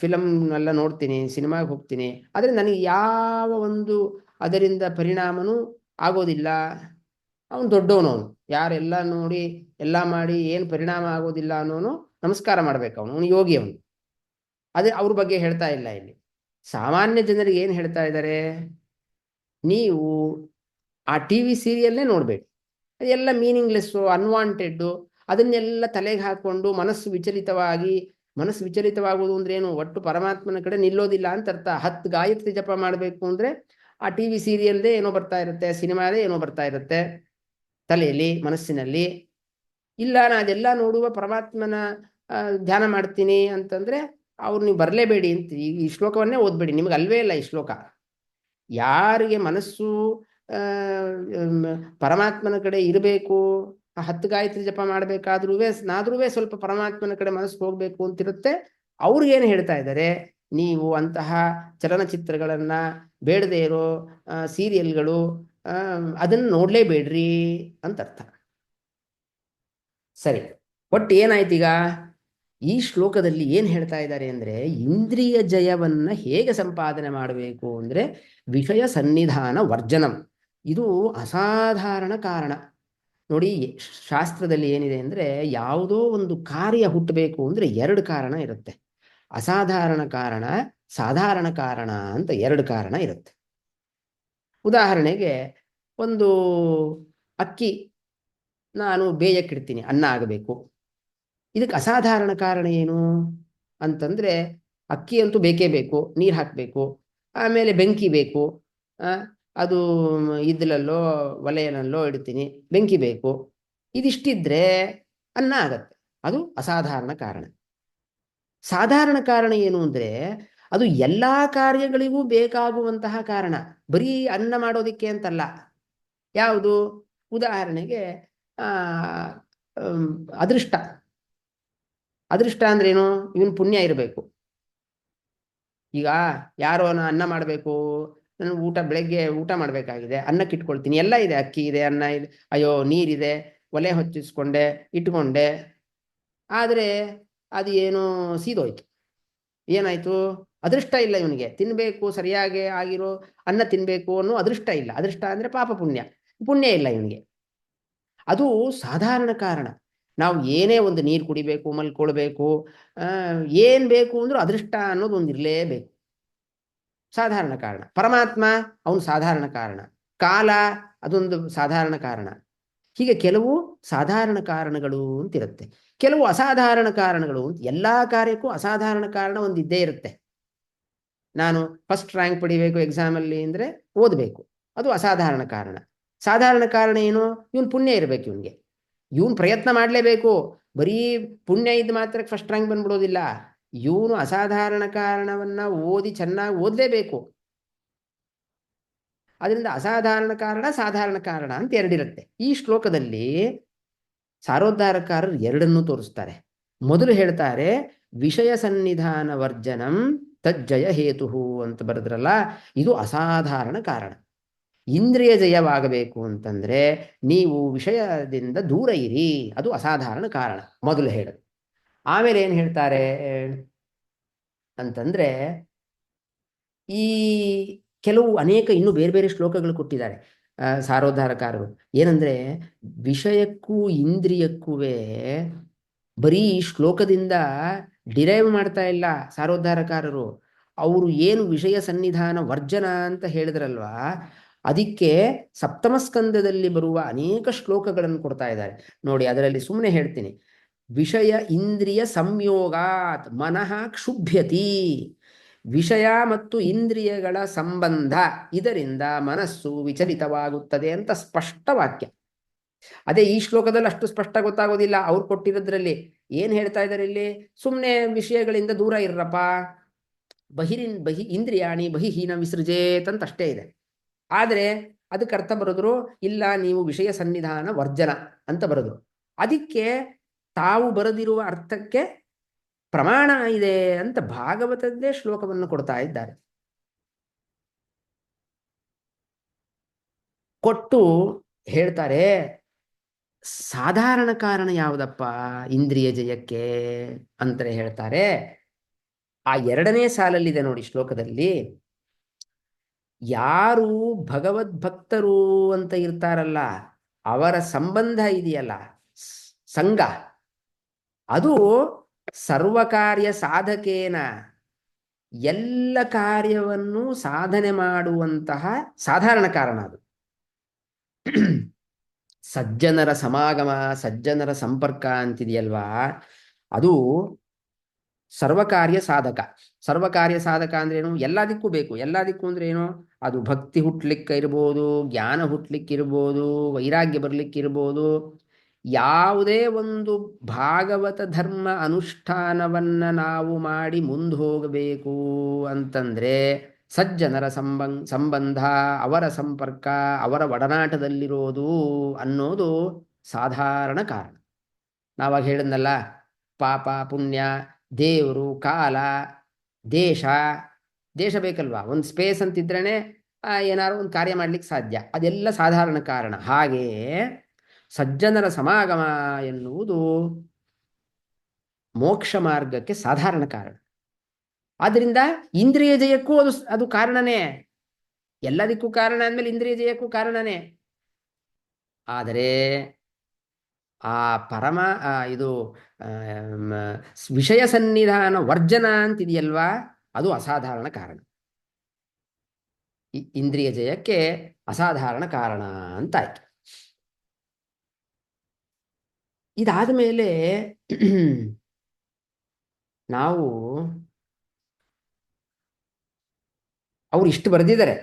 ಫಿಲಮ್ ಎಲ್ಲ ನೋಡ್ತೀನಿ, ಸಿನಿಮಾಗೆ ಹೋಗ್ತೀನಿ, ಆದರೆ ನನಗೆ ಯಾವ ಒಂದು ಅದರಿಂದ ಪರಿಣಾಮನೂ ಆಗೋದಿಲ್ಲ. ಅವನು ದೊಡ್ಡವನು, ಅವನು ಯಾರೆಲ್ಲ ನೋಡಿ ಎಲ್ಲ ಮಾಡಿ ಏನು ಪರಿಣಾಮ ಆಗೋದಿಲ್ಲ ಅನ್ನೋನು ನಮಸ್ಕಾರ ಮಾಡ್ಬೇಕು, ಅವನು ಯೋಗಿ. ಅವನು ಅದೇ ಅವ್ರ ಬಗ್ಗೆ ಹೇಳ್ತಾ ಇಲ್ಲ ಇಲ್ಲಿ. ಸಾಮಾನ್ಯ ಜನರಿಗೆ ಏನು ಹೇಳ್ತಾ ಇದ್ದಾರೆ, ನೀವು ಆ ಟಿವಿ ಸೀರಿಯಲ್ನೇ ನೋಡ್ಬೇಡಿ, ಅದೆಲ್ಲ ಮೀನಿಂಗ್ಲೆಸ್ಸು, ಅನ್ವಾಂಟೆಡ್ಡು, ಅದನ್ನೆಲ್ಲ ತಲೆಗೆ ಹಾಕೊಂಡು ಮನಸ್ಸು ವಿಚಲಿತವಾಗುವುದು ಅಂದ್ರೆ ಏನು? ಒಟ್ಟು ಪರಮಾತ್ಮನ ಕಡೆ ನಿಲ್ಲೋದಿಲ್ಲ ಅಂತ ಅರ್ಥ. 10 ಗಾಯತ್ರಿ ಜಪ ಮಾಡಬೇಕು ಅಂದ್ರೆ ಆ ಟಿವಿ ಸೀರಿಯಲ್ದೇ ಏನೋ ಬರ್ತಾ ಇರುತ್ತೆ, ಸಿನಿಮಾದೇ ಏನೋ ಬರ್ತಾ ಇರುತ್ತೆ ತಲೆಯಲ್ಲಿ, ಮನಸ್ಸಿನಲ್ಲಿ. ಇಲ್ಲ, ನಾನು ಅದೆಲ್ಲ ನೋಡುವ ಪರಮಾತ್ಮನ ಧ್ಯಾನ ಮಾಡ್ತೀನಿ ಅಂತಂದ್ರೆ ಅವ್ರು ನೀವು ಬರಲೇಬೇಡಿ ಅಂತ ಈ ಶ್ಲೋಕವನ್ನೇ ಓದ್ಬೇಡಿ, ನಿಮ್ಗೆ ಅಲ್ವೇ ಇಲ್ಲ ಈ ಶ್ಲೋಕ. ಯಾರಿಗೆ ಮನಸ್ಸು ಆ, ಪರಮಾತ್ಮನ ಕಡೆ ಇರಬೇಕು, 10 ಗಾಯತ್ರಿ ಜಪ ಮಾಡಬೇಕಾದ್ರೂ ಸ್ವಲ್ಪ ಪರಮಾತ್ಮನ ಕಡೆ ಮನಸ್ಸು ಹೋಗ್ಬೇಕು ಅಂತಿರುತ್ತೆ, ಅವ್ರಿಗೇನು ಹೇಳ್ತಾ ಇದ್ದಾರೆ, ನೀವು ಅಂತಹ ಚಲನಚಿತ್ರಗಳನ್ನ, ಬೇಡದೇ ಇರೋ ಸೀರಿಯಲ್ಗಳು, ಅದನ್ನ ನೋಡ್ಲೇಬೇಡ್ರಿ ಅಂತ ಅರ್ಥ. ಸರಿ, ಒಟ್ಟು ಏನಾಯ್ತು ಈಗ? ಈ ಶ್ಲೋಕದಲ್ಲಿ ಏನ್ ಹೇಳ್ತಾ ಇದ್ದಾರೆ ಅಂದ್ರೆ, ಇಂದ್ರಿಯ ಜಯವನ್ನ ಹೇಗೆ ಸಂಪಾದನೆ ಮಾಡಬೇಕು ಅಂದ್ರೆ ವಿಷಯ ಸನ್ನಿಧಾನ ವರ್ಜನಂ. ಇದು ಅಸಾಧಾರಣ ಕಾರಣ. ನೋಡಿ, ಶಾಸ್ತ್ರದಲ್ಲಿ ಏನಿದೆ ಅಂದ್ರೆ, ಯಾವುದೋ ಒಂದು ಕಾರ್ಯ ಹುಟ್ಟಬೇಕು ಅಂದ್ರೆ 2 ಕಾರಣ ಇರುತ್ತೆ. ಅಸಾಧಾರಣ ಕಾರಣ, ಸಾಧಾರಣ ಕಾರಣ ಅಂತ 2 ಕಾರಣ ಇರುತ್ತೆ. ಉದಾಹರಣೆಗೆ, ಒಂದು ಅಕ್ಕಿ ನಾನು ಬೇಯಕ್ಕಿಡ್ತೀನಿ, ಅನ್ನ ಆಗಬೇಕು. ಇದಕ್ಕೆ ಅಸಾಧಾರಣ ಕಾರಣ ಏನು ಅಂತಂದ್ರೆ, ಅಕ್ಕಿ ಅಂತೂ ಬೇಕೇ ಬೇಕು, ನೀರು ಹಾಕಬೇಕು, ಆಮೇಲೆ ಬೆಂಕಿ ಬೇಕು, ಅದು ಇದ್ಲಲ್ಲೋ ಒಲೆಯಲ್ಲೋ ಇಡ್ತೀನಿ, ಬೆಂಕಿ ಬೇಕು. ಇದಿಷ್ಟಿದ್ರೆ ಅನ್ನ ಆಗತ್ತೆ. ಅದು ಅಸಾಧಾರಣ ಕಾರಣ. ಸಾಧಾರಣ ಕಾರಣ ಏನು ಅಂದ್ರೆ, ಅದು ಎಲ್ಲಾ ಕಾರ್ಯಗಳಿಗೂ ಬೇಕಾಗುವಂತಹ ಕಾರಣ, ಬರೀ ಅನ್ನ ಮಾಡೋದಿಕ್ಕೆ ಅಂತಲ್ಲ. ಯಾವುದು? ಉದಾಹರಣೆಗೆ ಆ ಅದೃಷ್ಟ. ಅದೃಷ್ಟ ಅಂದ್ರೇನು? ಇವನ್ ಪುಣ್ಯ ಇರಬೇಕು. ಈಗ ಯಾರೋ ಅನ್ನ ಮಾಡಬೇಕು, ನಾನು ಬೆಳಗ್ಗೆ ಊಟ ಮಾಡಬೇಕಾಗಿದೆ, ಅನ್ನಕ್ಕೆ ಇಟ್ಕೊಳ್ತೀನಿ, ಎಲ್ಲ ಇದೆ, ಅಕ್ಕಿ ಇದೆ, ಅನ್ನ ಇದೆ, ಅಯ್ಯೋ ನೀರಿದೆ, ಒಲೆ ಹೊಚ್ಚಿಸ್ಕೊಂಡೆ ಇಟ್ಕೊಂಡೆ, ಆದರೆ ಅದು ಏನು ಸೀದೋಯ್ತು. ಏನಾಯ್ತು? ಅದೃಷ್ಟ ಇಲ್ಲ ಇವನಿಗೆ, ತಿನ್ಬೇಕು ಸರಿಯಾಗಿ ಆಗಿರೋ ಅನ್ನ ತಿನ್ಬೇಕು ಅನ್ನೋ ಅದೃಷ್ಟ ಇಲ್ಲ. ಅದೃಷ್ಟ ಅಂದ್ರೆ ಪಾಪ ಪುಣ್ಯ, ಪುಣ್ಯ ಇಲ್ಲ ಇವನಿಗೆ. ಅದು ಸಾಧಾರಣ ಕಾರಣ. ನಾವು ಏನೇ ಒಂದು ನೀರು ಕುಡಿಬೇಕು, ಮಲ್ಕೊಳ್ಬೇಕು, ಏನ್ ಬೇಕು ಅಂದ್ರೂ ಅದೃಷ್ಟ ಅನ್ನೋದು ಒಂದು ಇರಲೇಬೇಕು, ಸಾಧಾರಣ ಕಾರಣ. ಪರಮಾತ್ಮ ಅವನು ಸಾಧಾರಣ ಕಾರಣ, ಕಾಲ ಅದೊಂದು ಸಾಧಾರಣ ಕಾರಣ. ಹೀಗೆ ಕೆಲವು ಸಾಧಾರಣ ಕಾರಣಗಳು ಅಂತಿರುತ್ತೆ, ಕೆಲವು ಅಸಾಧಾರಣ ಕಾರಣಗಳು ಅಂತ. ಎಲ್ಲಾ ಕಾರ್ಯಕ್ಕೂ ಅಸಾಧಾರಣ ಕಾರಣ ಒಂದು ಇದ್ದೇ ಇರುತ್ತೆ. ನಾನು ಫಸ್ಟ್ ರ್ಯಾಂಕ್ ಪಡಿಬೇಕು ಎಕ್ಸಾಮಲ್ಲಿ ಅಂದ್ರೆ ಓದಬೇಕು, ಅದು ಅಸಾಧಾರಣ ಕಾರಣ. ಸಾಧಾರಣ ಕಾರಣ ಏನು? ಇವನ್ ಪುಣ್ಯ ಇರಬೇಕು, ಇವನ್ಗೆ ಇವನ್ ಪ್ರಯತ್ನ ಮಾಡಲೇಬೇಕು. ಬರೀ ಪುಣ್ಯ ಇದ್ದು ಮಾತ್ರ ಫಸ್ಟ್ ರ್ಯಾಂಕ್ ಬಂದ್ಬಿಡೋದಿಲ್ಲ, ಇವನು ಅಸಾಧಾರಣ ಕಾರಣವನ್ನ ಓದಿ ಚೆನ್ನಾಗಿ ಓದಲೇಬೇಕು. ಅದರಿಂದ ಅಸಾಧಾರಣ ಕಾರಣ, ಸಾಧಾರಣ ಕಾರಣ ಅಂತ 2 ಇರುತ್ತೆ. ಈ ಶ್ಲೋಕದಲ್ಲಿ ಸಾರೋದ್ಧಾರಕಾರರು 2 ತೋರಿಸ್ತಾರೆ. ಮೊದಲು ಹೇಳ್ತಾರೆ, ವಿಷಯ ಸನ್ನಿಧಾನ ವರ್ಜನಂ ತಜ್ಜಯ ಹೇತು ಅಂತ ಬರೆದ್ರಲ್ಲ, ಇದು ಅಸಾಧಾರಣ ಕಾರಣ. ಇಂದ್ರಿಯ ಜಯವಾಗಬೇಕು ಅಂತಂದ್ರೆ ನೀವು ವಿಷಯದಿಂದ ದೂರ ಇರಿ, ಅದು ಅಸಾಧಾರಣ ಕಾರಣ ಮೊದಲು ಹೇಳೋದು. ಆಮೇಲೆ ಏನ್ ಹೇಳ್ತಾರೆ ಅಂತಂದ್ರೆ, ಈ ಕೆಲವು ಅನೇಕ ಇನ್ನೂ ಬೇರೆ ಬೇರೆ ಶ್ಲೋಕಗಳು ಕೊಟ್ಟಿದ್ದಾರೆ ಸಾರೋದ್ಧಾರಕಾರರು. ಏನಂದ್ರೆ, ವಿಷಯಕ್ಕೂ ಇಂದ್ರಿಯಕ್ಕೂ ಬರೀ ಶ್ಲೋಕದಿಂದ ಡಿರೈವ್ ಮಾಡ್ತಾ ಇಲ್ಲ ಸಾರೋದ್ಧಾರಕಾರರು. ಅವರು ಏನು ವಿಷಯ ಸನ್ನಿಧಾನ ವರ್ಜನ ಅಂತ ಹೇಳಿದ್ರಲ್ವಾ, ಅದಕ್ಕೆ ಸಪ್ತಮ ಸ್ಕಂದದಲ್ಲಿ ಬರುವ ಅನೇಕ ಶ್ಲೋಕಗಳನ್ನು ಕೊಡ್ತಾ ಇದ್ದಾರೆ ನೋಡಿ. ಅದರಲ್ಲಿ ಸುಮ್ಮನೆ ಹೇಳ್ತೀನಿ, ವಿಷಯ ಇಂದ್ರಿಯ ಸಂಯೋಗಾತ್ ಮನಃ ಕ್ಷುಭ್ಯತಿ. ವಿಷಯ ಮತ್ತು ಇಂದ್ರಿಯಗಳ ಸಂಬಂಧ, ಇದರಿಂದ ಮನಸ್ಸು ವಿಚಲಿತವಾಗುತ್ತದೆ ಅಂತ ಸ್ಪಷ್ಟ ವಾಕ್ಯ. ಅದೇ ಈ ಶ್ಲೋಕದಲ್ಲಿ ಅಷ್ಟು ಸ್ಪಷ್ಟ ಗೊತ್ತಾಗೋದಿಲ್ಲ. ಅವ್ರು ಕೊಟ್ಟಿರೋದ್ರಲ್ಲಿ ಏನ್ ಹೇಳ್ತಾ ಇದ್ದಾರೆ ಇಲ್ಲಿ, ಸುಮ್ಮನೆ ವಿಷಯಗಳಿಂದ ದೂರ ಇರ್ರಪ್ಪ, ಇಂದ್ರಿಯಾಣಿ ಬಹಿಹೀನ ವಿಸೃಜೇತ್ ಅಂತ ಅಷ್ಟೇ ಇದೆ. ಆದ್ರೆ ಅದಕ್ಕೆ ಅರ್ಥ ಬರೆದ್ರು, ಇಲ್ಲ ನೀವು ವಿಷಯ ಸನ್ನಿಧಾನ ವರ್ಜನ ಅಂತ ಬರೆದ್ರು. ಅದಕ್ಕೆ ತಾವು ಬರೆದಿರುವ ಅರ್ಥಕ್ಕೆ ಪ್ರಮಾಣ ಇದೆ ಅಂತ ಭಾಗವತದ್ದೇ ಶ್ಲೋಕವನ್ನು ಕೊಡ್ತಾ ಇದ್ದಾರೆ. ಕೊಟ್ಟು ಹೇಳ್ತಾರೆ, ಸಾಧಾರಣ ಕಾರಣ ಯಾವುದಪ್ಪ ಇಂದ್ರಿಯ ಜಯಕ್ಕೆ ಅಂತ ಹೇಳ್ತಾರೆ. ಆ 2ನೇ ಸಾಲಲ್ಲಿದೆ ನೋಡಿ ಶ್ಲೋಕದಲ್ಲಿ, ಯಾರು ಭಗವದ್ಭಕ್ತರು ಅಂತ ಇರ್ತಾರಲ್ಲ, ಅವರ ಸಂಬಂಧ ಇದೆಯಲ್ಲ, ಸಂಘ, ಅದು ಸರ್ವಕಾರ್ಯ ಸಾಧಕೇನ, ಎಲ್ಲ ಕಾರ್ಯವನ್ನು ಸಾಧನೆ ಮಾಡುವಂತಹ ಸಾಧಾರಣ ಕಾರಣ ಅದು. ಸಜ್ಜನರ ಸಮಾಗಮ, ಸಜ್ಜನರ ಸಂಪರ್ಕ ಅಂತಿದೆಯಲ್ವಾ, ಅದು ಸರ್ವಕಾರ್ಯ ಸಾಧಕ. ಸರ್ವಕಾರ್ಯ ಸಾಧಕ ಅಂದ್ರೆ ಏನು? ಎಲ್ಲದಕ್ಕೂ ಬೇಕು. ಎಲ್ಲದಕ್ಕೂ ಅಂದ್ರೆ ಏನು? ಅದು ಭಕ್ತಿ ಹುಟ್ಲಿಕ್ಕೆ ಇರ್ಬೋದು, ಜ್ಞಾನ ಹುಟ್ಲಿಕ್ಕೆ ಇರ್ಬೋದು, ವೈರಾಗ್ಯ ಬರ್ಲಿಕ್ಕೆ ಇರ್ಬೋದು, ಯಾವುದೇ ಒಂದು ಭಾಗವತ ಧರ್ಮ ಅನುಷ್ಠಾನವನ್ನ ನಾವು ಮಾಡಿ ಮುಂದೆ ಹೋಗಬೇಕು ಅಂತಂದ್ರೆ ಸಜ್ಜನರ ಸಂಬಂಧ, ಅವರ ಸಂಪರ್ಕ, ಅವರ ಒಡನಾಟದಲ್ಲಿರೋದು ಅನ್ನೋದು ಸಾಧಾರಣ ಕಾರಣ. ನಾವಾಗ ಹೇಳಿದ್ನಲ್ಲ, ಪಾಪ ಪುಣ್ಯ, ದೇವರು, ಕಾಲ, ದೇಶ. ದೇಶ ಬೇಕಲ್ವಾ, ಒಂದು ಸ್ಪೇಸ್ ಅಂತಿದ್ರೇನೆ ಏನಾದ್ರು ಒಂದು ಕಾರ್ಯ ಮಾಡ್ಲಿಕ್ಕೆ ಸಾಧ್ಯ. ಅದೆಲ್ಲ ಸಾಧಾರಣ ಕಾರಣ. ಹಾಗೆಯೇ ಸಜ್ಜನರ ಸಮಾಗಮ ಎನ್ನುವುದು ಮೋಕ್ಷ ಮಾರ್ಗಕ್ಕೆ ಸಾಧಾರಣ ಕಾರಣ. ಆದ್ರಿಂದ ಇಂದ್ರಿಯ ಜಯಕ್ಕೂ ಅದು ಕಾರಣನೇ. ಎಲ್ಲದಕ್ಕೂ ಕಾರಣ ಅಂದಮೇಲೆ ಇಂದ್ರಿಯ ಜಯಕ್ಕೂ ಕಾರಣನೇ. ಆದರೆ ಆ ಪರಮ ಇದು ವಿಷಯ ಸನ್ನಿಧಾನ ವರ್ಜನ ಅಂತಿದೆಯಲ್ವಾ, ಅದು ಅಸಾಧಾರಣ ಕಾರಣ. ಇಂದ್ರಿಯ ಜಯಕ್ಕೆ ಅಸಾಧಾರಣ ಕಾರಣ ಅಂತಾಯ್ತು. ಇದಾದ ಮೇಲೆ ನಾವು ಅವ್ರು ಇಷ್ಟು ಬರೆದಿದ್ದಾರೆ,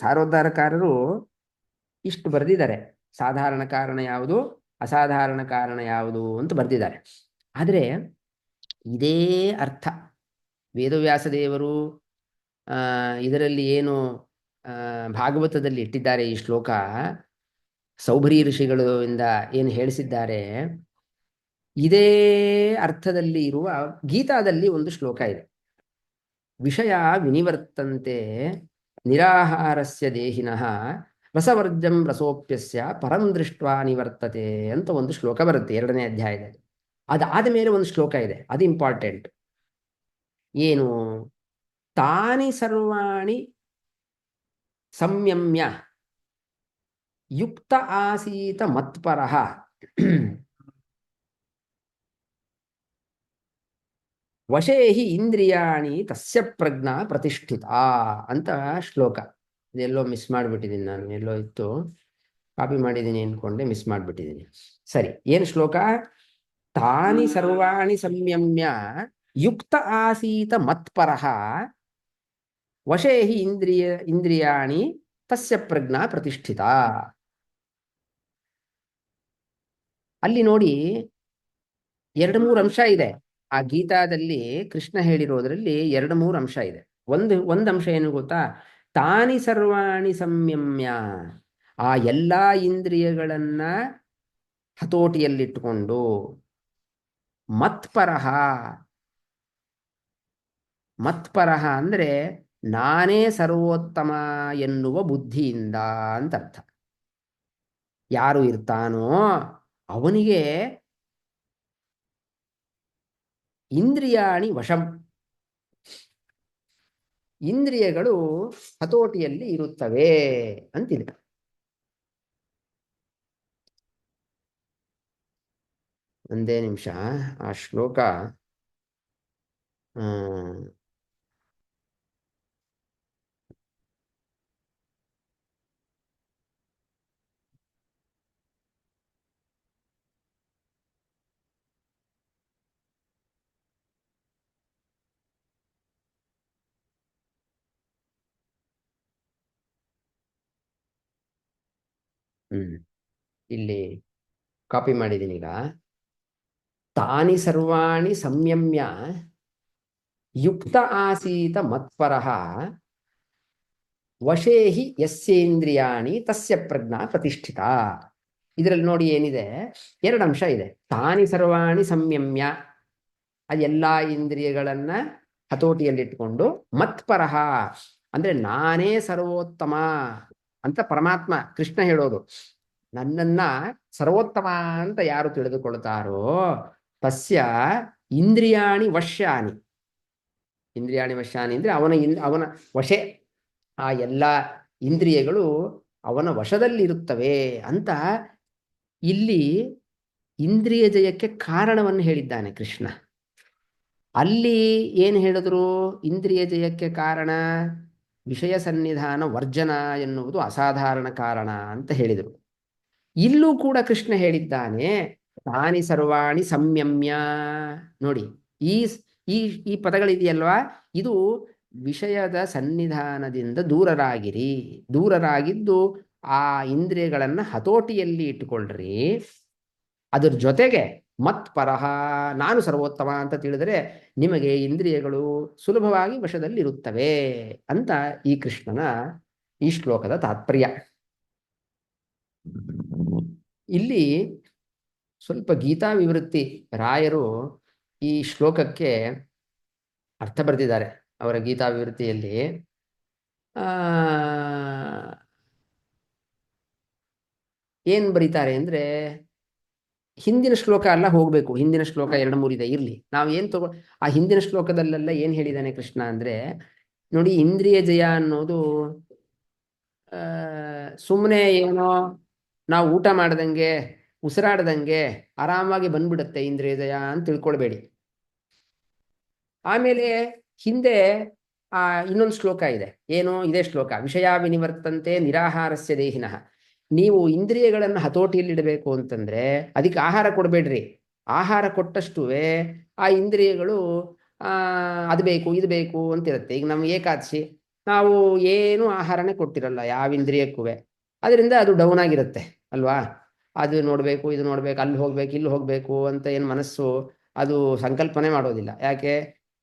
ಸಾರೋದ್ಧಾರಕಾರರು ಇಷ್ಟು ಬರೆದಿದ್ದಾರೆ. ಸಾಧಾರಣ ಕಾರಣ ಯಾವುದು, ಅಸಾಧಾರಣ ಕಾರಣ ಯಾವುದು ಅಂತ ಬರೆದಿದ್ದಾರೆ. ಆದರೆ ಇದೇ ಅರ್ಥ ವೇದವ್ಯಾಸ ದೇವರು ಇದರಲ್ಲಿ ಏನು ಭಾಗವತದಲ್ಲಿ ಇಟ್ಟಿದ್ದಾರೆ, ಈ ಶ್ಲೋಕ ಸೌಭರಿ ಋಷಿಗಳು ಇಂದ ಏನು ಹೇಳಿಸಿದ್ದಾರೆ, ಇದೇ ಅರ್ಥದಲ್ಲಿ ಇರುವ ಗೀತಾದಲ್ಲಿ ಒಂದು ಶ್ಲೋಕ ಇದೆ. ವಿಷಯ ವಿನಿವರ್ತಂತೆ ನಿರಾಹಾರಸ್ಯ ದೇಹಿನಃ ರಸವರ್ಜಂ ರಸೋಪ್ಯಸ್ಯ ಪರಂ ದೃಷ್ಟ್ವಾ ನಿವರ್ತತೆ ಅಂತ ಒಂದು ಶ್ಲೋಕ ಬರುತ್ತೆ 2ನೇ ಅಧ್ಯಾಯದಲ್ಲಿ. ಅದಾದ ಮೇಲೆ ಒಂದು ಶ್ಲೋಕ ಇದೆ, ಅದು ಇಂಪಾರ್ಟೆಂಟ್. ಏನು? ತಾನಿ ಸರ್ವಾಣಿ ಸಂಯಮ್ಯ ಯುಕ್ತ ಆಸೀತ ಮತ್ಪರಃ ವಶೇಹಿ ಇಂದ್ರಿಯಾಣಿ ತಸ್ಯ ಪ್ರಜ್ಞಾ ಪ್ರತಿಷ್ಠಿತ ಅಂತ ಶ್ಲೋಕ. ಇದೆಲ್ಲೋ ಮಿಸ್ ಮಾಡಿಬಿಟ್ಟಿದ್ದೀನಿ ನಾನು, ಎಲ್ಲೋ ಇತ್ತು, ಕಾಪಿ ಮಾಡಿದ್ದೀನಿ ಅನ್ಕೊಂಡೆ, ಮಿಸ್ ಮಾಡಿಬಿಟ್ಟಿದ್ದೀನಿ. ಸರಿ, ಏನು ಶ್ಲೋಕ? ತಾನಿ ಸರ್ವಾಣಿ ಸಂಯಮ್ಯ ಯುಕ್ತ ಆಸೀತ ಮತ್ಪರಃ ವಶೇಹಿ ಇಂದ್ರಿಯಾಣಿ ತಸ್ಯ ಪ್ರಜ್ಞಾ ಪ್ರತಿಷ್ಠಿತ. ಅಲ್ಲಿ ನೋಡಿ 2-3 ಅಂಶ ಇದೆ. ಆ ಗೀತಾದಲ್ಲಿ ಕೃಷ್ಣ ಹೇಳಿರೋದ್ರಲ್ಲಿ 2-3 ಅಂಶ ಇದೆ. ಒಂದು ಅಂಶ ಏನು ಗೊತ್ತಾ? ತಾನಿ ಸರ್ವಾಣಿ ಸಂಯಮ್ಯ, ಆ ಎಲ್ಲಾ ಇಂದ್ರಿಯಗಳನ್ನ ಹತೋಟಿಯಲ್ಲಿಟ್ಟುಕೊಂಡು, ಮತ್ಪರಃ, ಮತ್ಪರಃ ಅಂದ್ರೆ ನಾನೇ ಸರ್ವೋತ್ತಮ ಎನ್ನುವ ಬುದ್ಧಿಯಿಂದ ಅಂತ ಅರ್ಥ. ಯಾರು ಇರ್ತಾನೋ ಅವನಿಗೆ ಇಂದ್ರಿಯಾಣಿ ವಶಂ, ಇಂದ್ರಿಯಗಳು ಹತೋಟಿಯಲ್ಲಿ ಇರುತ್ತವೆ ಅಂತಿದೆ. ಒಂದೇ ನಿಮಿಷ, ಆ ಶ್ಲೋಕ ಇಲ್ಲಿ ಕಾಪಿ ಮಾಡಿದ್ದೀನಿ ಈಗ. ತಾನಿ ಸರ್ವಾಣಿ ಸಂಯಮ್ಯ ಯುಕ್ತ ಆಸೀತ ಮತ್ಪರಃ ವಶೇಹಿ ಯಸ್ಯೇಂದ್ರಿಯಾಣಿ ತಸ್ಯ ಪ್ರಜ್ಞಾ ಪ್ರತಿಷ್ಠಿತ. ಇದರಲ್ಲಿ ನೋಡಿ ಏನಿದೆ, 2 ಅಂಶ ಇದೆ. ತಾನಿ ಸರ್ವಾಣಿ ಸಂಯಮ್ಯ, ಅದೆಲ್ಲಾ ಇಂದ್ರಿಯಗಳನ್ನ ಹತೋಟಿಯಲ್ಲಿಟ್ಟುಕೊಂಡು, ಮತ್ಪರಃ ಅಂದ್ರೆ ನಾನೇ ಸರ್ವೋತ್ತಮ ಅಂತ ಪರಮಾತ್ಮ ಕೃಷ್ಣ ಹೇಳೋದು. ನನ್ನನ್ನ ಸರ್ವೋತ್ತಮ ಅಂತ ಯಾರು ತಿಳಿದುಕೊಳ್ತಾರೋ ತಸ್ಯ ಇಂದ್ರಿಯಾಣಿ ವಶ್ಯಾನಿ. ಇಂದ್ರಿಯಾಣಿ ವಶ್ಯಾನಿ ಅಂದ್ರೆ ಅವನ ವಶೆ, ಆ ಎಲ್ಲ ಇಂದ್ರಿಯಗಳು ಅವನ ವಶದಲ್ಲಿರುತ್ತವೆ ಅಂತ ಇಲ್ಲಿ ಇಂದ್ರಿಯ ಜಯಕ್ಕೆ ಕಾರಣವನ್ನು ಹೇಳಿದ್ದಾನೆ ಕೃಷ್ಣ. ಅಲ್ಲಿ ಏನು ಹೇಳಿದ್ರು? ಇಂದ್ರಿಯ ಜಯಕ್ಕೆ ಕಾರಣ ವಿಷಯ ಸನ್ನಿಧಾನ ವರ್ಜನ ಎನ್ನುವುದು ಅಸಾಧಾರಣ ಕಾರಣ ಅಂತ ಹೇಳಿದರು. ಇಲ್ಲೂ ಕೂಡ ಕೃಷ್ಣ ಹೇಳಿದ್ದಾನೆ ತಾನಿ ಸರ್ವಾಣಿ ಸಂಯಮ್ಯ. ನೋಡಿ, ಈ ಈ ಈ ಪದಗಳಿದೆಯಲ್ವಾ, ಇದು ವಿಷಯದ ಸನ್ನಿಧಾನದಿಂದ ದೂರರಾಗಿದ್ದು ಆ ಇಂದ್ರಿಯಗಳನ್ನ ಹತೋಟಿಯಲ್ಲಿ ಇಟ್ಟುಕೊಳ್ಳ್ರಿ. ಅದ್ರ ಜೊತೆಗೆ ಮತ್ ಪರಹ, ನಾನು ಸರ್ವೋತ್ತಮ ಅಂತ ತಿಳಿದರೆ ನಿಮಗೆ ಇಂದ್ರಿಯಗಳು ಸುಲಭವಾಗಿ ವಶದಲ್ಲಿರುತ್ತವೆ ಅಂತ ಈ ಕೃಷ್ಣನ ಈ ಶ್ಲೋಕದ ತಾತ್ಪರ್ಯ. ಇಲ್ಲಿ ಸ್ವಲ್ಪ ಗೀತಾ ವಿವೃತ್ತಿ ರಾಯರು ಈ ಶ್ಲೋಕಕ್ಕೆ ಅರ್ಥ ಬರೆದಿದ್ದಾರೆ. ಅವರ ಗೀತಾ ವಿವೃತ್ತಿಯಲ್ಲಿ ಏನ್ ಬರೀತಾರೆ ಅಂದ್ರೆ, ಹಿಂದಿನ ಶ್ಲೋಕ ಎಲ್ಲ ಹೋಗ್ಬೇಕು, ಹಿಂದಿನ ಶ್ಲೋಕ 2-3 ಇದೆ ಇರ್ಲಿ, ನಾವು ಏನ್ ಆ ಹಿಂದಿನ ಶ್ಲೋಕದಲ್ಲೆಲ್ಲ ಏನ್ ಹೇಳಿದ್ದಾನೆ ಕೃಷ್ಣ ಅಂದ್ರೆ, ನೋಡಿ ಇಂದ್ರಿಯ ಜಯ ಅನ್ನೋದು ಸುಮ್ಮನೆ ಏನೋ ನಾವು ಊಟ ಮಾಡ್ದಂಗೆ ಉಸಿರಾಡ್ದಂಗೆ ಆರಾಮಾಗಿ ಬಂದ್ಬಿಡುತ್ತೆ ಇಂದ್ರಿಯ ಜಯ ಅಂತ ತಿಳ್ಕೊಳ್ಬೇಡಿ. ಆಮೇಲೆ ಹಿಂದೆ ಇನ್ನೊಂದು ಶ್ಲೋಕ ಇದೆ, ಏನು ಇದೇ ಶ್ಲೋಕ, ವಿಷಯ ವಿನಿವರ್ತಂತೆ ನಿರಾಹಾರಸ್ಯ ದೇಹಿನಃ. ನೀವು ಇಂದ್ರಿಯಗಳನ್ನು ಹತೋಟಿಯಲ್ಲಿಡಬೇಕು ಅಂತಂದ್ರೆ ಅದಕ್ಕೆ ಆಹಾರ ಕೊಡಬೇಡ್ರಿ. ಆಹಾರ ಕೊಟ್ಟಷ್ಟುವೆ ಆ ಇಂದ್ರಿಯಗಳು ಅದು ಬೇಕು ಇದು ಬೇಕು ಅಂತಿರುತ್ತೆ. ಈಗ ನಮ್ಗೆ ಏಕಾದಶಿ, ನಾವು ಏನು ಆಹಾರನೇ ಕೊಟ್ಟಿರಲ್ಲ ಯಾವ ಇಂದ್ರಿಯಕ್ಕೂ, ಅದರಿಂದ ಅದು ಡೌನ್ ಆಗಿರುತ್ತೆ ಅಲ್ವಾ. ಅದು ನೋಡ್ಬೇಕು ಇದು ನೋಡ್ಬೇಕು ಅಲ್ಲಿ ಹೋಗ್ಬೇಕು ಇಲ್ಲಿ ಹೋಗ್ಬೇಕು ಅಂತ ಏನು ಮನಸ್ಸು ಅದು ಸಂಕಲ್ಪನೆ ಮಾಡೋದಿಲ್ಲ. ಯಾಕೆ?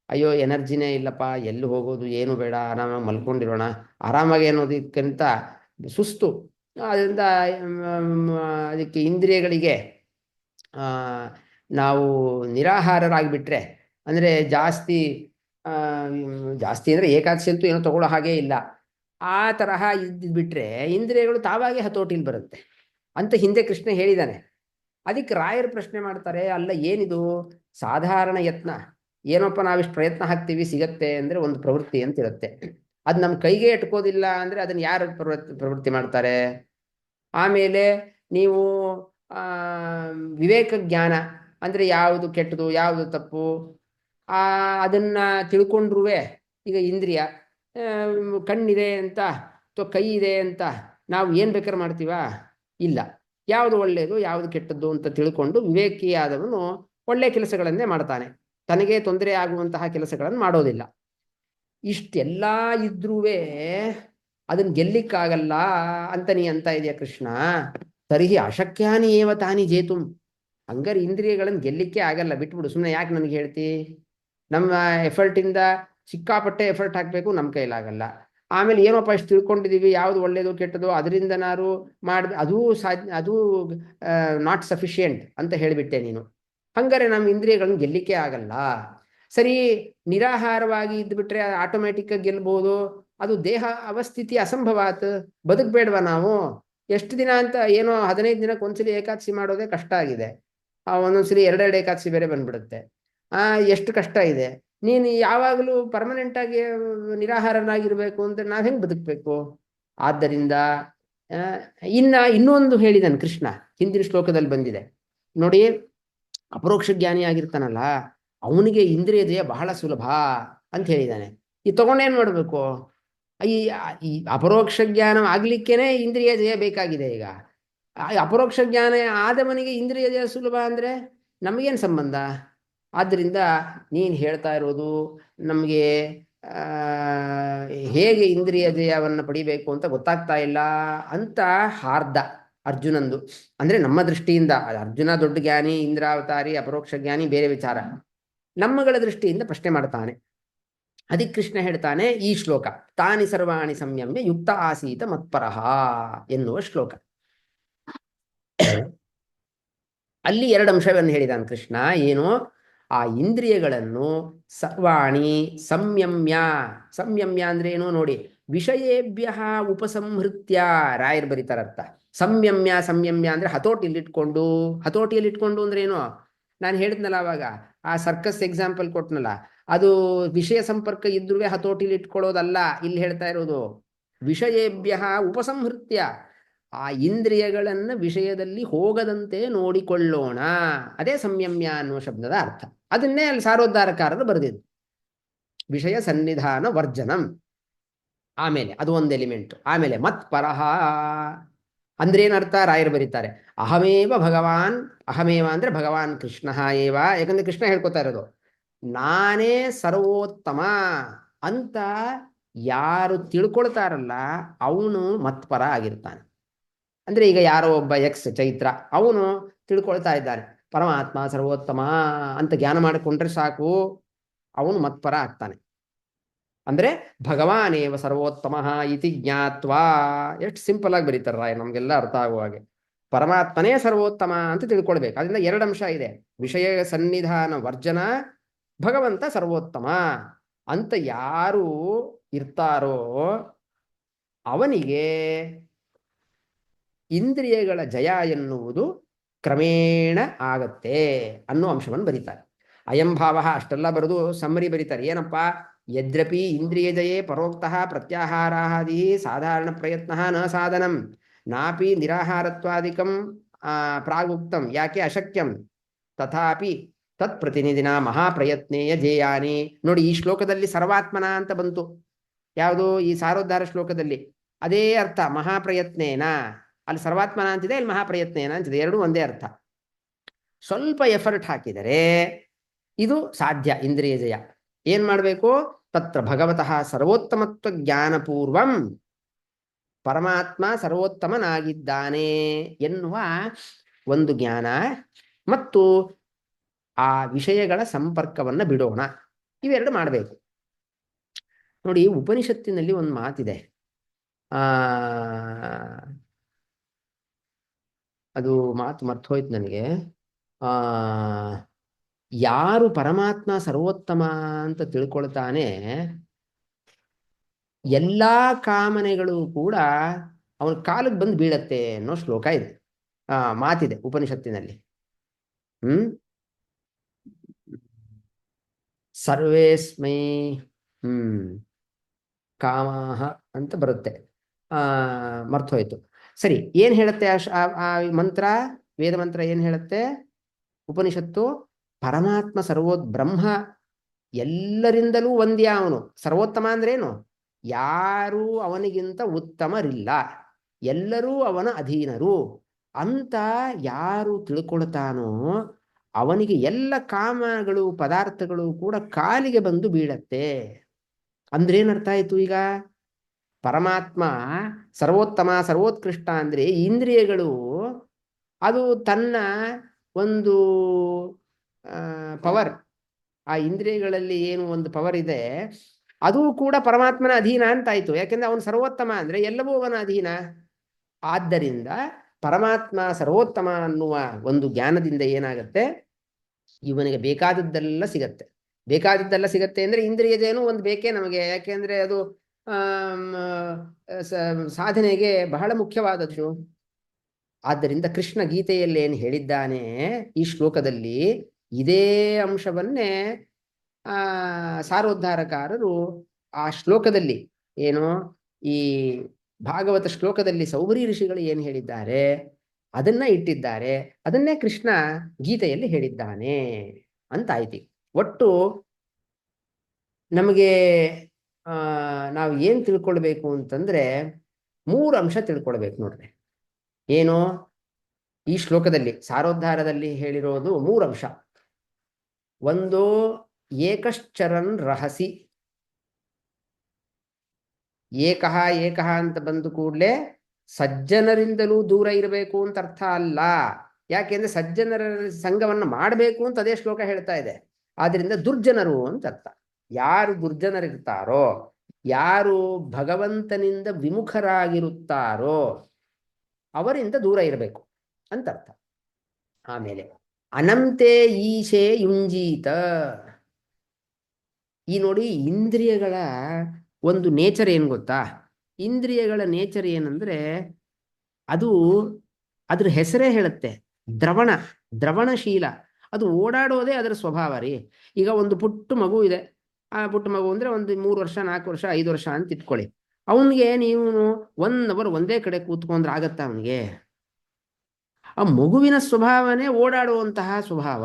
ಅಯ್ಯೋ ಎನರ್ಜಿನೇ ಇಲ್ಲಪ್ಪ, ಎಲ್ಲಿ ಹೋಗೋದು, ಏನು ಬೇಡ, ಆರಾಮಾಗಿ ಮಲ್ಕೊಂಡಿರೋಣ, ಆರಾಮಾಗಿ ಅನ್ನೋದಕ್ಕಿಂತ ಸುಸ್ತು. ಅದರಿಂದ ಅದಕ್ಕೆ ಇಂದ್ರಿಯಗಳಿಗೆ ನಾವು ನಿರಾಹಾರರಾಗಿಬಿಟ್ರೆ, ಅಂದರೆ ಜಾಸ್ತಿ ಅಂದರೆ ಏಕಾದಶಿ ಅಂತೂ ಏನೋ ತಗೊಳ್ಳೋ ಹಾಗೇ ಇಲ್ಲ, ಆ ತರಹ ಇದ್ಬಿಟ್ರೆ ಇಂದ್ರಿಯಗಳು ತಾವಾಗೆ ಹತೋಟಿಲಿ ಬರುತ್ತೆ ಅಂತ ಹಿಂದೆ ಕೃಷ್ಣ ಹೇಳಿದ್ದಾನೆ. ಅದಕ್ಕೆ ರಾಯರು ಪ್ರಶ್ನೆ ಮಾಡ್ತಾರೆ, ಅಲ್ಲ ಏನಿದು ಸಾಧಾರಣ ಯತ್ನ, ಏನಪ್ಪ ನಾವಿಷ್ಟು ಪ್ರಯತ್ನ ಹಾಕ್ತೀವಿ ಸಿಗತ್ತೆ ಅಂದರೆ ಒಂದು ಪ್ರವೃತ್ತಿ ಅಂತ ಇರುತ್ತೆ, ಅದು ನಮ್ಮ ಕೈಗೆ ಎಟ್ಕೋದಿಲ್ಲ ಅಂದರೆ ಅದನ್ನು ಯಾರು ಪ್ರವೃತ್ತಿ ಮಾಡ್ತಾರೆ? ಆಮೇಲೆ ನೀವು ವಿವೇಕ ಜ್ಞಾನ ಅಂದರೆ ಯಾವುದು ಕೆಟ್ಟದು ಯಾವುದು ತಪ್ಪು ಅದನ್ನ ತಿಳ್ಕೊಂಡ್ರೂ, ಈಗ ಇಂದ್ರಿಯ ಕಣ್ಣಿದೆ ಅಂತ ಅಥವಾ ಕೈ ಇದೆ ಅಂತ ನಾವು ಏನು ಬೇಕಾದ್ರೆ ಮಾಡ್ತೀವಾ? ಇಲ್ಲ. ಯಾವುದು ಒಳ್ಳೆಯದು ಯಾವುದು ಕೆಟ್ಟದ್ದು ಅಂತ ತಿಳ್ಕೊಂಡು ವಿವೇಕಿಯಾದವನು ಒಳ್ಳೆಯ ಕೆಲಸಗಳನ್ನೇ ಮಾಡ್ತಾನೆ, ತನಗೆ ತೊಂದರೆ ಆಗುವಂತಹ ಕೆಲಸಗಳನ್ನು ಮಾಡೋದಿಲ್ಲ. ಇಷ್ಟೆಲ್ಲ ಇದ್ರೂ ಅದನ್ನ ಗೆಲ್ಲಿಕ್ಕಾಗಲ್ಲ ಅಂತ ನೀ ಅಂತ ಇದೆಯಾ ಕೃಷ್ಣ. ತರ್ಹಿ ಅಶಕ್ಯಾನಿ ಏವ ತಾನಿ ಜೇತುಂ. ಹಂಗಾರೆ ಇಂದ್ರಿಯಗಳನ್ನು ಗೆಲ್ಲಿಕ್ಕೆ ಆಗಲ್ಲ, ಬಿಟ್ಬಿಡು, ಸುಮ್ಮನೆ ಯಾಕೆ ನನಗೆ ಹೇಳ್ತಿ? ನಮ್ಮ ಎಫರ್ಟಿಂದ ಸಿಕ್ಕಾಪಟ್ಟೆ ಎಫರ್ಟ್ ಹಾಕಬೇಕು, ನಮ್ಮ ಕೈಲಾಗಲ್ಲ. ಆಮೇಲೆ ಏನಪ್ಪ ಇಷ್ಟು ತಿಳ್ಕೊಂಡಿದ್ದೀವಿ ಯಾವುದು ಒಳ್ಳೇದು ಕೆಟ್ಟದು ಅದರಿಂದ ನಾನು ಅದು ಅದು ನಾಟ್ ಸಫಿಷಿಯೆಂಟ್ ಅಂತ ಹೇಳಿಬಿಟ್ಟೆ ನೀನು. ಹಂಗಾರೆ ನಮ್ಮ ಇಂದ್ರಿಯಗಳನ್ನು ಗೆಲ್ಲಿಕ್ಕೆ ಆಗಲ್ಲ. ಸರಿ, ನಿರಾಹಾರವಾಗಿ ಇದ್ಬಿಟ್ರೆ ಆಟೋಮ್ಯಾಟಿಕ್ ಆಗಿ ಗೆಲ್ಬಹುದು, ಅದು ದೇಹ ಅವಸ್ಥಿತಿ ಅಸಂಭವಾತ್, ಬದುಕಬೇಡ್ವಾ ನಾವು? ಎಷ್ಟು ದಿನ ಅಂತ ಏನೋ 15 ದಿನಕ್ಕೆ ಒಂದ್ಸಲಿ ಏಕಾದಶಿ ಮಾಡೋದೇ ಕಷ್ಟ ಆಗಿದೆ, ಒಂದೊಂದ್ಸಲಿ 2 ಏಕಾದಶಿ ಬೇರೆ ಬಂದ್ಬಿಡುತ್ತೆ. ಎಷ್ಟು ಕಷ್ಟ ಇದೆ. ನೀನು ಯಾವಾಗಲೂ ಪರ್ಮನೆಂಟ್ ಆಗಿ ನಿರಾಹಾರನಾಗಿರ್ಬೇಕು ಅಂದ್ರೆ ನಾವ್ ಹೆಂಗ್ ಬದುಕಬೇಕು? ಆದ್ದರಿಂದ ಇನ್ನೊಂದು ಹೇಳಿದಾನೆ ಕೃಷ್ಣ, ಹಿಂದಿನ ಶ್ಲೋಕದಲ್ಲಿ ಬಂದಿದೆ ನೋಡಿ, ಅಪರೋಕ್ಷ ಜ್ಞಾನಿ ಆಗಿರ್ತಾನಲ್ಲ ಅವನಿಗೆ ಇಂದ್ರಿಯ ಜಯ ಬಹಳ ಸುಲಭ ಅಂತ ಹೇಳಿದ್ದಾನೆ. ಈ ತಗೊಂಡೇನ್ ಮಾಡ್ಬೇಕು? ಈ ಅಪರೋಕ್ಷ ಜ್ಞಾನ ಆಗ್ಲಿಕ್ಕೇನೆ ಇಂದ್ರಿಯ ಜಯ ಬೇಕಾಗಿದೆ. ಈಗ ಅಪರೋಕ್ಷ ಜ್ಞಾನ ಆದವನಿಗೆ ಇಂದ್ರಿಯ ಜಯ ಸುಲಭ ಅಂದ್ರೆ ನಮಗೇನು ಸಂಬಂಧ? ಆದ್ದರಿಂದ ನೀನು ಹೇಳ್ತಾ ಇರೋದು ನಮಗೆ ಹೇಗೆ ಇಂದ್ರಿಯ ಜಯವನ್ನು ಪಡಿಬೇಕು ಅಂತ ಗೊತ್ತಾಗ್ತಾ ಇಲ್ಲ ಅಂತ ಹಾರ್ದ ಅರ್ಜುನಂದು. ಅಂದ್ರೆ ನಮ್ಮ ದೃಷ್ಟಿಯಿಂದ ಅರ್ಜುನ ದೊಡ್ಡ ಜ್ಞಾನಿ, ಇಂದ್ರಾವತಾರಿ, ಅಪರೋಕ್ಷ ಜ್ಞಾನಿ, ಬೇರೆ ವಿಚಾರ. ನಮ್ಮಗಳ ದೃಷ್ಟಿಯಿಂದ ಪ್ರಶ್ನೆ ಮಾಡ್ತಾನೆ. ಅದಕ್ಕೆ ಕೃಷ್ಣ ಹೇಳ್ತಾನೆ ಈ ಶ್ಲೋಕ, ತಾನಿ ಸರ್ವಾಣಿ ಸಂಯಮ್ಯ ಯುಕ್ತ ಆಸೀತ ಮತ್ಪರಃ ಎನ್ನುವ ಶ್ಲೋಕ. ಅಲ್ಲಿ 2 ಅಂಶವನ್ನು ಹೇಳಿದಾನೆ ಕೃಷ್ಣ. ಏನು? ಆ ಇಂದ್ರಿಯಗಳನ್ನು ಸರ್ವಾಣಿ ಸಂಯಮ್ಯ. ಸಂಯಮ್ಯ ಅಂದ್ರೆ ಏನು ನೋಡಿ, ವಿಷಯೇಭ್ಯ ಉಪಸಂಹೃತ್ಯ. ರಾಯರ್ ಬರೀತಾರರ್ಥ. ಸಂಯಮ್ಯ ಸಂಯಮ್ಯ ಅಂದ್ರೆ ಹತೋಟಿಯಲ್ಲಿಟ್ಕೊಂಡು ಅಂದ್ರೆ ಏನು? ನಾನು ಹೇಳಿದ್ನಲ್ಲ ಅವಾಗ, ಆ ಸರ್ಕಸ್ ಎಕ್ಸಾಂಪಲ್ ಕೊಟ್ನಲ್ಲ, ಅದು ವಿಷಯ ಸಂಪರ್ಕ ಇದ್ರೂ ಹತೋಟಿಲಿ ಇಟ್ಕೊಳ್ಳೋದಲ್ಲ ಇಲ್ಲಿ ಹೇಳ್ತಾ ಇರೋದು. ವಿಷಯೇಭ್ಯ ಉಪಸಂಹೃತ್ಯ, ಆ ಇಂದ್ರಿಯಗಳನ್ನು ವಿಷಯದಲ್ಲಿ ಹೋಗದಂತೆ ನೋಡಿಕೊಳ್ಳೋಣ, ಅದೇ ಸಂಯಮ್ಯ ಅನ್ನುವ ಶಬ್ದದ ಅರ್ಥ. ಅದನ್ನೇ ಅಲ್ಲಿ ಸಾರೋದ್ಧಾರಕಾರರು ಬರೆದಿದ್ದು, ವಿಷಯ ಸನ್ನಿಧಾನ ವರ್ಜನಂ. ಆಮೇಲೆ ಅದು ಒಂದು ಎಲಿಮೆಂಟ್. ಆಮೇಲೆ ಮತ್ ಪರಹ ಅಂದ್ರೆ ಏನರ್ಥ? ರಾಯರು ಬರೀತಾರೆ, ಅಹಮೇವ ಭಗವಾನ್. ಅಹಮೇವ ಅಂದ್ರೆ ಭಗವಾನ್ ಕೃಷ್ಣ ಏವ. ಯಾಕಂದ್ರೆ ಕೃಷ್ಣ ಹೇಳ್ಕೊತಾ ಇರೋದು ನಾನೇ ಸರ್ವೋತ್ತಮ ಅಂತ ಯಾರು ತಿಳ್ಕೊಳ್ತಾರಲ್ಲ ಅವನು ಮತ್ಪರ ಆಗಿರ್ತಾನೆ. ಅಂದ್ರೆ ಈಗ ಯಾರೋ ಒಬ್ಬ ಎಕ್ಸ್ ಚೈತ್ರ, ಅವನು ತಿಳ್ಕೊಳ್ತಾ ಇದ್ದಾನೆ. ಪರಮಾತ್ಮ ಸರ್ವೋತ್ತಮ ಅಂತ ಜ್ಞಾನ ಮಾಡಿಕೊಂಡ್ರೆ ಸಾಕು, ಅವನು ಮತ್ಪರ ಆಗ್ತಾನೆ. ಅಂದ್ರೆ ಭಗವಾನೇವ ಸರ್ವೋತ್ತಮ ಇತಿ ಜ್ಞಾತ್ವಾ. ಎಷ್ಟು ಸಿಂಪಲ್ ಆಗಿ ಬರೀತಾರ ರಾಯ, ನಮ್ಗೆಲ್ಲ ಅರ್ಥ ಆಗುವ ಹಾಗೆ. ಪರಮಾತ್ಮನೇ ಸರ್ವೋತ್ತಮ ಅಂತ ತಿಳ್ಕೊಳ್ಬೇಕು. ಅದರಿಂದ ಎರಡು ಅಂಶ ಇದೆ: ವಿಷಯ ಸನ್ನಿಧಾನ ವರ್ಜನ, ಭಗವಂತ ಸರ್ವೋತ್ತಮ ಅಂತ ಯಾರು ಇರ್ತಾರೋ ಅವನಿಗೆ ಇಂದ್ರಿಯಗಳ ಜಯ ಎನ್ನುವುದು ಕ್ರಮೇಣ ಆಗತ್ತೆ ಅನ್ನೋ ಅಂಶವನ್ನು ಬರೀತಾರೆ. ಅಯಂ ಭಾವ ಅಷ್ಟೆಲ್ಲ ಬರೆದು ಸಮ್ಮರಿ ಬರೀತಾರೆ. ಏನಪ್ಪ? ಯದ್ರಪಿ ಇಂದ್ರಿಯ ಜಯೇ ಪರೋಕ್ತಃ ಪ್ರತ್ಯಾಹಾರಾದಿ ಸಾಧಾರಣ ಪ್ರಯತ್ನ ನ ಸಾಧನಂ ನಾಪಿ ನಿರಾಹಾರತ್ವಾದಿಕಂ ಪ್ರಾಗುಕ್ತಂ ಯಾಕೆ ಅಶಕ್ಯಂ ತಥಾಪಿ ತತ್ ಪ್ರತಿನಿಧಿನ ಮಹಾಪ್ರಯತ್ನೇಯ ಜೇಯಾನಿ. ನೋಡಿ, ಈ ಶ್ಲೋಕದಲ್ಲಿ ಸರ್ವಾತ್ಮನ ಅಂತ ಬಂತು. ಯಾವುದು? ಈ ಸಾರೋದ್ಧಾರ ಶ್ಲೋಕದಲ್ಲಿ ಅದೇ ಅರ್ಥ, ಮಹಾಪ್ರಯತ್ನೇನ. ಅಲ್ಲಿ ಸರ್ವಾತ್ಮನ ಅಂತಿದೆ, ಇಲ್ಲಿ ಮಹಾಪ್ರಯತ್ನೇನ ಅಂತಿದೆ, ಎರಡೂ ಒಂದೇ ಅರ್ಥ. ಸ್ವಲ್ಪ ಎಫರ್ಟ್ ಹಾಕಿದರೆ ಇದು ಸಾಧ್ಯ, ಇಂದ್ರಿಯ ಜಯ. ಏನ್ ಮಾಡಬೇಕು? ತತ್ರ ಭಗವತಃ ಸರ್ವೋತ್ತಮತ್ವ ಜ್ಞಾನಪೂರ್ವಂ ಪರಮಾತ್ಮ ಸರ್ವೋತ್ತಮನಾಗಿದ್ದಾನೆ ಎನ್ನುವ ಒಂದು ಜ್ಞಾನ ಮತ್ತು ಆ ವಿಷಯಗಳ ಸಂಪರ್ಕವನ್ನು ಬಿಡೋಣ. ಇವೆರಡು ಮಾಡಬೇಕು. ನೋಡಿ, ಉಪನಿಷತ್ತಿನಲ್ಲಿ ಒಂದು ಮಾತಿದೆ. ಅದು ಮಾತು ಮರ್ತೋಯ್ತು ನನಗೆ. ಯಾರು ಪರಮಾತ್ಮ ಸರ್ವೋತ್ತಮ ಅಂತ ತಿಳ್ಕೊಳ್ತಾನೆ, ಎಲ್ಲಾ ಕಾಮನೆಗಳು ಕೂಡ ಅವನ ಕಾಲಿಗೆ ಬಂದು ಬೀಳತ್ತೆ ಅನ್ನೋ ಶ್ಲೋಕ ಇದೆ, ಮಾತಿದೆ ಉಪನಿಷತ್ತಿನಲ್ಲಿ. ಸರ್ವೇಸ್ಮೈ ಕಾಮಃ ಅಂತ ಬರುತ್ತೆ. ಮರ್ತೋಯ್ತು. ಸರಿ, ಏನ್ ಹೇಳುತ್ತೆ ಆ ಮಂತ್ರ? ವೇದ ಮಂತ್ರ ಏನ್ ಹೇಳುತ್ತೆ? ಉಪನಿಷತ್ತು ಪರಮಾತ್ಮ ಬ್ರಹ್ಮ ಎಲ್ಲರಿಂದಲೂ ಒಂದ್ಯ. ಅವನು ಸರ್ವೋತ್ತಮ ಅಂದ್ರೇನು? ಯಾರೂ ಅವನಿಗಿಂತ ಉತ್ತಮರಿಲ್ಲ, ಎಲ್ಲರೂ ಅವನ ಅಧೀನರು ಅಂತ ಯಾರು ತಿಳ್ಕೊಳ್ತಾನೋ ಅವನಿಗೆ ಎಲ್ಲ ಕಾಮಗಳು ಪದಾರ್ಥಗಳು ಕೂಡ ಕಾಲಿಗೆ ಬಂದು ಬೀಳತ್ತೆ. ಅಂದ್ರೇನರ್ಥ ಆಯ್ತು? ಈಗ ಪರಮಾತ್ಮ ಸರ್ವೋತ್ತಮ ಸರ್ವೋತ್ಕೃಷ್ಟ ಅಂದ್ರೆ ಇಂದ್ರಿಯಗಳು ಅದು ತನ್ನ ಒಂದು ಪವರ್, ಆ ಇಂದ್ರಿಯಗಳಲ್ಲಿ ಏನು ಒಂದು ಪವರ್ ಇದೆ ಅದು ಕೂಡ ಪರಮಾತ್ಮನ ಅಧೀನ ಅಂತಾಯ್ತು. ಯಾಕೆಂದ್ರೆ ಅವನು ಸರ್ವೋತ್ತಮ ಅಂದ್ರೆ ಎಲ್ಲವೂ ಅವನ ಅಧೀನ. ಆದ್ದರಿಂದ ಪರಮಾತ್ಮ ಸರ್ವೋತ್ತಮ ಅನ್ನುವ ಒಂದು ಜ್ಞಾನದಿಂದ ಏನಾಗತ್ತೆ? ಇವನಿಗೆ ಬೇಕಾದದ್ದೆಲ್ಲ ಸಿಗತ್ತೆ. ಬೇಕಾದದ್ದೆಲ್ಲ ಸಿಗತ್ತೆ ಅಂದ್ರೆ ಇಂದ್ರಿಯದೇನು ಒಂದು ಬೇಕೇ ನಮಗೆ. ಯಾಕೆಂದ್ರೆ ಅದು ಸಾಧನೆಗೆ ಬಹಳ ಮುಖ್ಯವಾದದ್ದು. ಆದ್ದರಿಂದ ಕೃಷ್ಣ ಗೀತೆಯಲ್ಲಿ ಏನು ಹೇಳಿದ್ದಾನೆ ಈ ಶ್ಲೋಕದಲ್ಲಿ, ಇದೇ ಅಂಶವನ್ನೇ ಸಾರೋದ್ಧಾರಕಾರರು ಆ ಶ್ಲೋಕದಲ್ಲಿ ಏನು, ಈ ಭಾಗವತ ಶ್ಲೋಕದಲ್ಲಿ ಸೌಭರಿ ಋಷಿಗಳು ಏನು ಹೇಳಿದ್ದಾರೆ ಅದನ್ನ ಇಟ್ಟಿದ್ದಾರೆ. ಅದನ್ನೇ ಕೃಷ್ಣ ಗೀತೆಯಲ್ಲಿ ಹೇಳಿದ್ದಾನೆ ಅಂತ ಆಯ್ತು. ಒಟ್ಟು ನಮಗೆ ನಾವು ಏನು ತಿಳ್ಕೊಳ್ಬೇಕು ಅಂತಂದ್ರೆ 3 ಅಂಶ ತಿಳ್ಕೊಳ್ಬೇಕು ನೋಡ್ರಿ. ಏನು ಈ ಶ್ಲೋಕದಲ್ಲಿ ಸಾರೋದ್ಧಾರದಲ್ಲಿ ಹೇಳಿರೋದು 3 ಅಂಶ. ಒಂದು, ಏಕಶ್ಚರನ್ ರಹಸಿ. ಏಕಃ ಏಕಃ ಅಂತ ಬಂದು ಕೂಡಲೇ ಸಜ್ಜನರಿಂದಲೂ ದೂರ ಇರಬೇಕು ಅಂತ ಅರ್ಥ ಅಲ್ಲ. ಯಾಕೆಂದ್ರೆ ಸಜ್ಜನರ ಸಂಘವನ್ನು ಮಾಡಬೇಕು ಅಂತ ಅದೇ ಶ್ಲೋಕ ಹೇಳ್ತಾ ಇದೆ. ಆದ್ರಿಂದ ದುರ್ಜನರು ಅಂತ ಅರ್ಥ. ಯಾರು ದುರ್ಜನರಿರ್ತಾರೋ, ಯಾರು ಭಗವಂತನಿಂದ ವಿಮುಖರಾಗಿರುತ್ತಾರೋ ಅವರಿಂದ ದೂರ ಇರಬೇಕು ಅಂತ ಅರ್ಥ. ಆಮೇಲೆ ಅನಂತೆ ಈಶೆ ಯುಂಜೀತ. ಈ ನೋಡಿ, ಇಂದ್ರಿಯಗಳ ಒಂದು ನೇಚರ್ ಏನು ಗೊತ್ತಾ? ಇಂದ್ರಿಯಗಳ ನೇಚರ್ ಏನಂದ್ರೆ ಅದು ಅದ್ರ ಹೆಸರೇ ಹೇಳುತ್ತೆ, ದ್ರವಣಶೀಲ. ಅದು ಓಡಾಡೋದೇ ಅದರ ಸ್ವಭಾವ ರೀ. ಈಗ ಒಂದು ಪುಟ್ಟ ಮಗು ಇದೆ. ಆ ಪುಟ್ಟ ಮಗು ಅಂದ್ರೆ ಒಂದು 3 ವರ್ಷ 4 ವರ್ಷ 5 ವರ್ಷ ಅಂತ ಇಟ್ಕೊಳ್ಳಿ. ಅವನಿಗೆ ನೀವು 1 ಅವರ್ ಒಂದೇ ಕಡೆ ಕೂತ್ಕೊಂಡ್ರೆ ಆಗತ್ತಾ? ಅವನಿಗೆ ಆ ಮಗುವಿನ ಸ್ವಭಾವನೆ ಓಡಾಡುವಂತಹ ಸ್ವಭಾವ.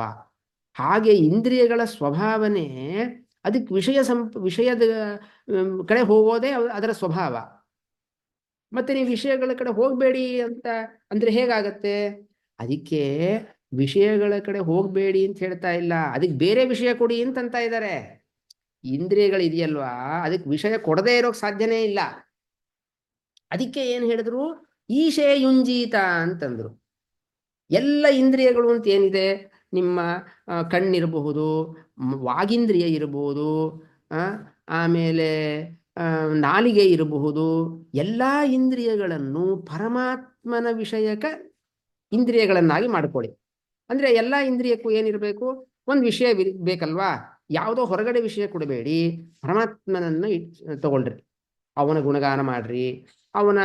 ಹಾಗೆ ಇಂದ್ರಿಯಗಳ ಸ್ವಭಾವನೆ ಅದಕ್ಕೆ ವಿಷಯದ ಕಡೆ ಹೋಗೋದೇ ಅದರ ಸ್ವಭಾವ. ಮತ್ತೆ ನೀವು ವಿಷಯಗಳ ಕಡೆ ಹೋಗಬೇಡಿ ಅಂತ ಅಂದ್ರೆ ಹೇಗಾಗತ್ತೆ? ಅದಕ್ಕೆ ವಿಷಯಗಳ ಕಡೆ ಹೋಗಬೇಡಿ ಅಂತ ಹೇಳ್ತಾ ಇಲ್ಲ, ಅದಕ್ಕೆ ಬೇರೆ ವಿಷಯ ಕೊಡಿ ಅಂತ ಇದ್ದಾರೆ. ಇಂದ್ರಿಯಗಳಿದೆಯಲ್ವಾ, ಅದಕ್ಕೆ ವಿಷಯ ಕೊಡದೇ ಇರೋಕ್ ಸಾಧ್ಯನೇ ಇಲ್ಲ. ಅದಕ್ಕೆ ಏನ್ ಹೇಳಿದ್ರು? ಈಶೇ ಯುಂಜೀತ ಅಂತಂದ್ರು. ಎಲ್ಲ ಇಂದ್ರಿಯಗಳು ಅಂತ ಏನಿದೆ, ನಿಮ್ಮ ಕಣ್ಣಿರಬಹುದು, ವಾಗೀಂದ್ರಿಯ ಇರಬಹುದು, ಆ, ಆಮೇಲೆ ನಾಲಿಗೆ ಇರಬಹುದು. ಎಲ್ಲ ಇಂದ್ರಿಯಗಳನ್ನು ಪರಮಾತ್ಮನ ವಿಷಯಕ ಇಂದ್ರಿಯಗಳನ್ನಾಗಿ ಮಾಡ್ಕೊಳ್ಳಿ. ಅಂದ್ರೆ ಎಲ್ಲ ಇಂದ್ರಿಯಕ್ಕೂ ಏನಿರಬೇಕು, ಒಂದು ವಿಷಯ ಬೇಕಲ್ವಾ. ಯಾವುದೋ ಹೊರಗಡೆ ವಿಷಯ ಕೊಡಬೇಡಿ, ಪರಮಾತ್ಮನನ್ನ ತಗೊಳ್ರಿ. ಅವನ ಗುಣಗಾನ ಮಾಡ್ರಿ. ಅವನ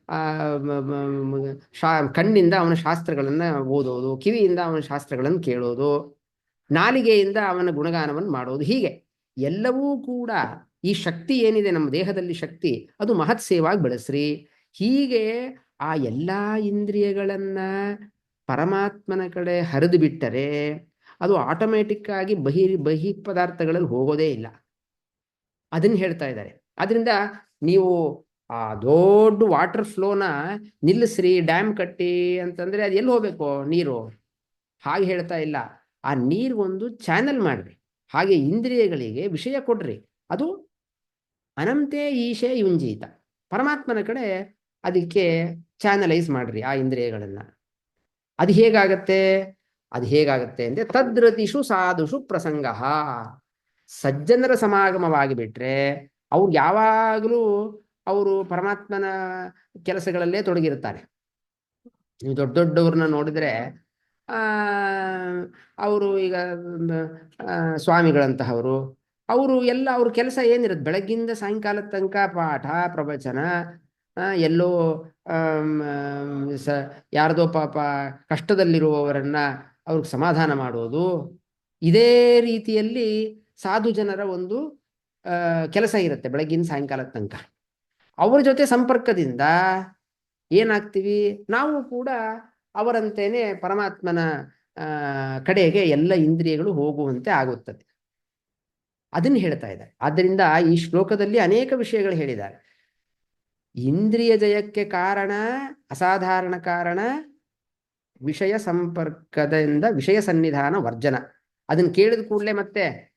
ಆ, ಕಣ್ಣಿಂದ ಅವನ ಶಾಸ್ತ್ರಗಳನ್ನ ಓದೋದು, ಕಿವಿಯಿಂದ ಅವನ ಶಾಸ್ತ್ರಗಳನ್ನು ಕೇಳೋದು, ನಾಲಿಗೆಯಿಂದ ಅವನ ಗುಣಗಾನವನ್ನು ಮಾಡೋದು. ಹೀಗೆ ಎಲ್ಲವೂ ಕೂಡ ಈ ಶಕ್ತಿ ಏನಿದೆ ನಮ್ಮ ದೇಹದಲ್ಲಿ ಶಕ್ತಿ, ಅದು ಮಹತ್ ಸೇವಾಗಿ ಬೆಳೆಸ್ರಿ. ಹೀಗೆ ಆ ಎಲ್ಲ ಇಂದ್ರಿಯಗಳನ್ನ ಪರಮಾತ್ಮನ ಕಡೆ ಹರಿದು ಬಿಟ್ಟರೆ ಅದು ಆಟೋಮ್ಯಾಟಿಕ್ ಆಗಿ ಬಹಿ ಪದಾರ್ಥಗಳಲ್ಲಿ ಹೋಗೋದೇ ಇಲ್ಲ. ಅದನ್ನ ಹೇಳ್ತಾ ಇದ್ದಾರೆ. ಆದ್ರಿಂದ ನೀವು ಆ ದೊಡ್ಡ ವಾಟರ್ ಫ್ಲೋನ ನಿಲ್ಲಿಸ್ರಿ, ಡ್ಯಾಮ್ ಕಟ್ಟಿ ಅಂತಂದ್ರೆ ಅದು ಎಲ್ಲಿ ಹೋಗ್ಬೇಕು ನೀರು? ಹಾಗೆ ಹೇಳ್ತಾ ಇಲ್ಲ. ಆ ನೀರಿಗೊಂದು ಚಾನೆಲ್ ಮಾಡ್ರಿ. ಹಾಗೆ ಇಂದ್ರಿಯಗಳಿಗೆ ವಿಷಯ ಕೊಡ್ರಿ. ಅದು ಅನಂತೆ ಈಶೆ ಯುಂಜೀತ, ಪರಮಾತ್ಮನ ಕಡೆ ಅದಕ್ಕೆ ಚಾನಲೈಸ್ ಮಾಡ್ರಿ ಆ ಇಂದ್ರಿಯಗಳನ್ನ. ಅದು ಹೇಗಾಗತ್ತೆ? ಅದು ಹೇಗಾಗತ್ತೆ ಅಂದ್ರೆ ತದ್ರತಿಷು ಸಾಧುಷು ಪ್ರಸಂಗ. ಸಜ್ಜನರ ಸಮಾಗಮವಾಗಿ ಬಿಟ್ರೆ ಅವ್ರು ಯಾವಾಗಲೂ ಅವರು ಪರಮಾತ್ಮನ ಕೆಲಸಗಳಲ್ಲೇ ತೊಡಗಿರ್ತಾರೆ. ನೀವು ದೊಡ್ಡ ದೊಡ್ಡವ್ರನ್ನ ನೋಡಿದ್ರೆ ಆ ಅವರು ಈಗ ಸ್ವಾಮಿಗಳಂತಹವರು, ಅವರು ಎಲ್ಲ ಅವ್ರ ಕೆಲಸ ಏನಿರುತ್ತೆ, ಬೆಳಗ್ಗಿಂದ ಸಾಯಂಕಾಲದ ತನಕ ಪಾಠ ಪ್ರವಚನ, ಎಲ್ಲೋ ಯಾರ್ದೋ ಪಾಪ ಕಷ್ಟದಲ್ಲಿರುವವರನ್ನ ಅವ್ರಿಗೆ ಸಮಾಧಾನ ಮಾಡೋದು. ಇದೇ ರೀತಿಯಲ್ಲಿ ಸಾಧು ಜನರ ಒಂದು ಕೆಲಸ ಇರುತ್ತೆ ಬೆಳಗ್ಗಿನ ಸಾಯಂಕಾಲದ ತನಕ. ಅವ್ರ ಜೊತೆ ಸಂಪರ್ಕದಿಂದ ಏನಾಗ್ತೀವಿ, ನಾವು ಕೂಡ ಅವರಂತೇನೆ ಪರಮಾತ್ಮನ ಕಡೆಗೆ ಎಲ್ಲ ಇಂದ್ರಿಯಗಳು ಹೋಗುವಂತೆ ಆಗುತ್ತದೆ. ಅದನ್ನು ಹೇಳ್ತಾ ಇದ್ದಾರೆ. ಆದ್ದರಿಂದ ಈ ಶ್ಲೋಕದಲ್ಲಿ ಅನೇಕ ವಿಷಯಗಳು ಹೇಳಿದ್ದಾರೆ. ಇಂದ್ರಿಯ ಜಯಕ್ಕೆ ಕಾರಣ, ಅಸಾಧಾರಣ ಕಾರಣ ವಿಷಯ ಸಂಪರ್ಕದಿಂದ ವಿಷಯ ಸನ್ನಿಧಾನ ವರ್ಜನ. ಅದನ್ನು ಕೇಳಿದ ಕೂಡಲೇ ಮತ್ತೆ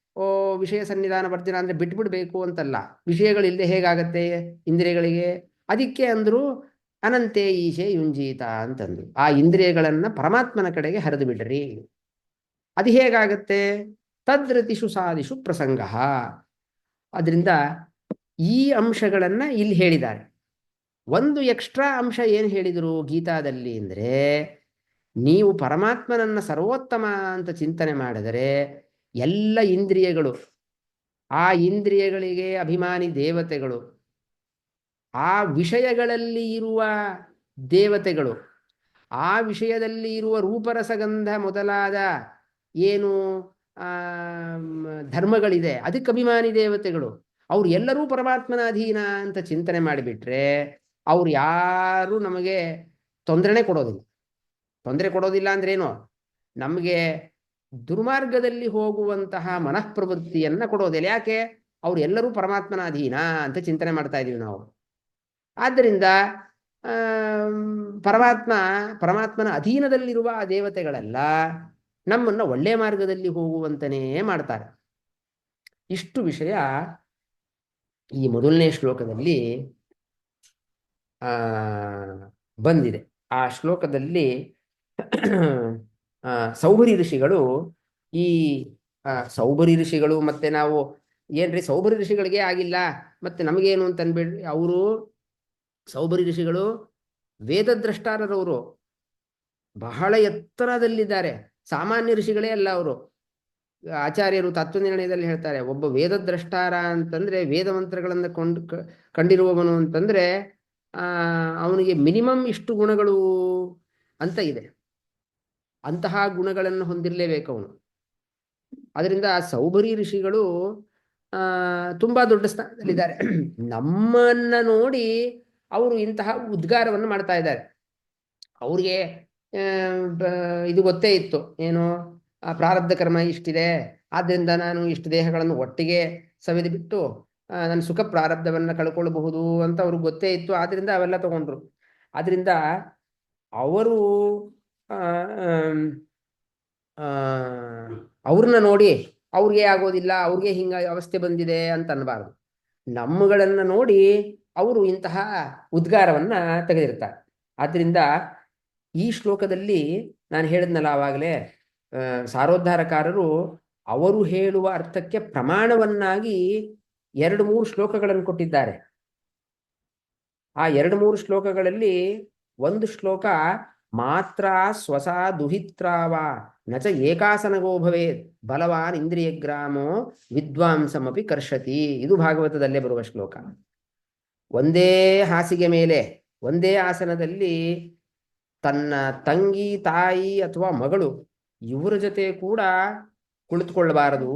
ವಿಷಯ ಸನ್ನಿಧಾನ ವರ್ಜನ ಅಂದ್ರೆ ಬಿಟ್ಬಿಡ್ಬೇಕು ಅಂತಲ್ಲ. ವಿಷಯಗಳಿಲ್ಲದೆ ಹೇಗಾಗತ್ತೆ ಇಂದ್ರಿಯಗಳಿಗೆ? ಅದಕ್ಕೆ ಅಂದ್ರು ಅನಂತೆ ಈಶೆ ಯುಂಜೀತ ಅಂತಂದು ಆ ಇಂದ್ರಿಯಗಳನ್ನ ಪರಮಾತ್ಮನ ಕಡೆಗೆ ಹರಿದು ಬಿಡ್ರಿ. ಅದು ಹೇಗಾಗತ್ತೆ? ತದ್ರತಿಷು ಸಾದಿಷು ಪ್ರಸಂಗ. ಅದರಿಂದ ಈ ಅಂಶಗಳನ್ನ ಇಲ್ಲಿ ಹೇಳಿದ್ದಾರೆ. ಒಂದು ಎಕ್ಸ್ಟ್ರಾ ಅಂಶ ಏನು ಹೇಳಿದರು ಗೀತಾದಲ್ಲಿ ಅಂದ್ರೆ, ನೀವು ಪರಮಾತ್ಮನನ್ನ ಸರ್ವೋತ್ತಮ ಅಂತ ಚಿಂತನೆ ಮಾಡಿದರೆ ಎಲ್ಲ ಇಂದ್ರಿಯಗಳು, ಆ ಇಂದ್ರಿಯಗಳಿಗೆ ಅಭಿಮಾನಿ ದೇವತೆಗಳು, ಆ ವಿಷಯಗಳಲ್ಲಿ ಇರುವ ದೇವತೆಗಳು, ಆ ವಿಷಯದಲ್ಲಿ ಇರುವ ರೂಪರಸಗಂಧ ಮೊದಲಾದ ಏನು ಧರ್ಮಗಳಿದೆ ಅದಕ್ಕೆ ಅಭಿಮಾನಿ ದೇವತೆಗಳು, ಅವ್ರು ಎಲ್ಲರೂ ಪರಮಾತ್ಮನ ಅಧೀನ ಅಂತ ಚಿಂತನೆ ಮಾಡಿಬಿಟ್ರೆ ಅವ್ರು ಯಾರು ನಮಗೆ ತೊಂದರೆನೇ ಕೊಡೋದಿಲ್ಲ. ತೊಂದರೆ ಕೊಡೋದಿಲ್ಲ ಅಂದ್ರೇನು? ನಮಗೆ ದುರ್ಮಾರ್ಗದಲ್ಲಿ ಹೋಗುವಂತಹ ಮನಃಪ್ರವೃತ್ತಿಯನ್ನ ಕೊಡೋದಿಲ್ಲ. ಯಾಕೆ? ಅವ್ರು ಎಲ್ಲರೂ ಪರಮಾತ್ಮನ ಅಧೀನ ಅಂತ ಚಿಂತನೆ ಮಾಡ್ತಾ ಇದೀವಿ ನಾವು. ಆದ್ದರಿಂದ ಪರಮಾತ್ಮನ ಅಧೀನದಲ್ಲಿರುವ ಆ ದೇವತೆಗಳೆಲ್ಲ ನಮ್ಮನ್ನ ಒಳ್ಳೆ ಮಾರ್ಗದಲ್ಲಿ ಹೋಗುವಂತನೇ ಮಾಡ್ತಾರೆ. ಇಷ್ಟು ವಿಷಯ ಈ ಮೊದಲನೇ ಶ್ಲೋಕದಲ್ಲಿ ಬಂದಿದೆ. ಆ ಶ್ಲೋಕದಲ್ಲಿ ಸೌಭರಿ ಋಷಿಗಳು, ಈ ಸೌಭರಿ ಋಷಿಗಳು ಮತ್ತೆ ನಾವು ಏನ್ರಿ ಸೌಭರಿ ಋಷಿಗಳಿಗೆ ಆಗಿಲ್ಲ ಮತ್ತೆ ನಮಗೇನು ಅಂತ ಅನ್ಬೇಡ್ರಿ. ಅವರು ಸೌಭರಿ ಋಷಿಗಳು ವೇದದ್ರಷ್ಟಾರರವರು, ಬಹಳ ಎತ್ತರದಲ್ಲಿದ್ದಾರೆ. ಸಾಮಾನ್ಯ ಋಷಿಗಳೇ ಅಲ್ಲ ಅವರು. ಆಚಾರ್ಯರು ತತ್ವನಿರ್ಣಯದಲ್ಲಿ ಹೇಳ್ತಾರೆ, ಒಬ್ಬ ವೇದದ್ರಷ್ಟಾರ ಅಂತಂದ್ರೆ ವೇದ ಮಂತ್ರಗಳನ್ನು ಕಂಡಿರುವವನು ಅಂತಂದ್ರೆ ಅವನಿಗೆ ಮಿನಿಮಮ್ ಇಷ್ಟು ಗುಣಗಳು ಅಂತ ಇದೆ. ಅಂತಹ ಗುಣಗಳನ್ನು ಹೊಂದಿರಲೇಬೇಕು ಅವನು. ಅದರಿಂದ ಸೌಭರಿ ಋಷಿಗಳು ತುಂಬಾ ದೊಡ್ಡ ಸ್ಥಾನದಲ್ಲಿದ್ದಾರೆ. ನಮ್ಮನ್ನ ನೋಡಿ ಅವರು ಇಂತಹ ಉದ್ಗಾರವನ್ನು ಮಾಡ್ತಾ ಇದ್ದಾರೆ. ಅವ್ರಿಗೆ ಇದು ಗೊತ್ತೇ ಇತ್ತು, ಏನು ಪ್ರಾರಬ್ಧ ಕರ್ಮ ಇಷ್ಟಿದೆ, ಆದ್ದರಿಂದ ನಾನು ಇಷ್ಟು ದೇಹಗಳನ್ನು ಒಟ್ಟಿಗೆ ಸವೆದು ಬಿಟ್ಟು ನನ್ನ ಸುಖ ಪ್ರಾರಬ್ಧವನ್ನ ಕಳ್ಕೊಳ್ಬಹುದು ಅಂತ ಅವ್ರಿಗೆ ಗೊತ್ತೇ ಇತ್ತು. ಆದ್ರಿಂದ ಅವೆಲ್ಲ ತಗೊಂಡ್ರು. ಆದ್ರಿಂದ ಅವರು ಅವ್ರನ್ನ ನೋಡಿ ಅವ್ರಿಗೆ ಆಗೋದಿಲ್ಲ, ಅವ್ರಿಗೆ ಹಿಂಗ ಅವಸ್ಥೆ ಬಂದಿದೆ ಅಂತ ಅನ್ಬಾರ್ದು. ನಮ್ಮಗಳನ್ನ ನೋಡಿ ಅವರು ಇಂತಹ ಉದ್ಗಾರವನ್ನ ತೆಗೆದಿರ್ತಾರೆ. ಆದ್ರಿಂದ ಈ ಶ್ಲೋಕದಲ್ಲಿ ನಾನು ಹೇಳಿದ್ನಲ್ಲ ಆವಾಗಲೇ, ಸಾರೋದ್ಧಾರಕಾರರು ಅವರು ಹೇಳುವ ಅರ್ಥಕ್ಕೆ ಪ್ರಮಾಣವನ್ನಾಗಿ 2-3 ಶ್ಲೋಕಗಳನ್ನು ಕೊಟ್ಟಿದ್ದಾರೆ. ಆ 2-3 ಶ್ಲೋಕಗಳಲ್ಲಿ ಒಂದು ಶ್ಲೋಕ ಮಾತ್ರ ಸ್ವಸಾ ದುಹಿತ್ರಾವ ನಚ ಏಕಾಸನಗೋ ಭವೇತ್ ಬಲವಾನ್ ಇಂದ್ರಿಯ ಗ್ರಾಮೋ ವಿದ್ವಾಂಸಮಪಿ ಕರ್ಷತಿ. ಇದು ಭಾಗವತದಲ್ಲೇ ಬರುವ ಶ್ಲೋಕ. ಒಂದೇ ಹಾಸಿಗೆ ಮೇಲೆ ಒಂದೇ ಆಸನದಲ್ಲಿ ತನ್ನ ತಂಗಿ, ತಾಯಿ ಅಥವಾ ಮಗಳು ಇವರ ಜೊತೆ ಕೂಡ ಕುಳಿತುಕೊಳ್ಳಬಾರದು.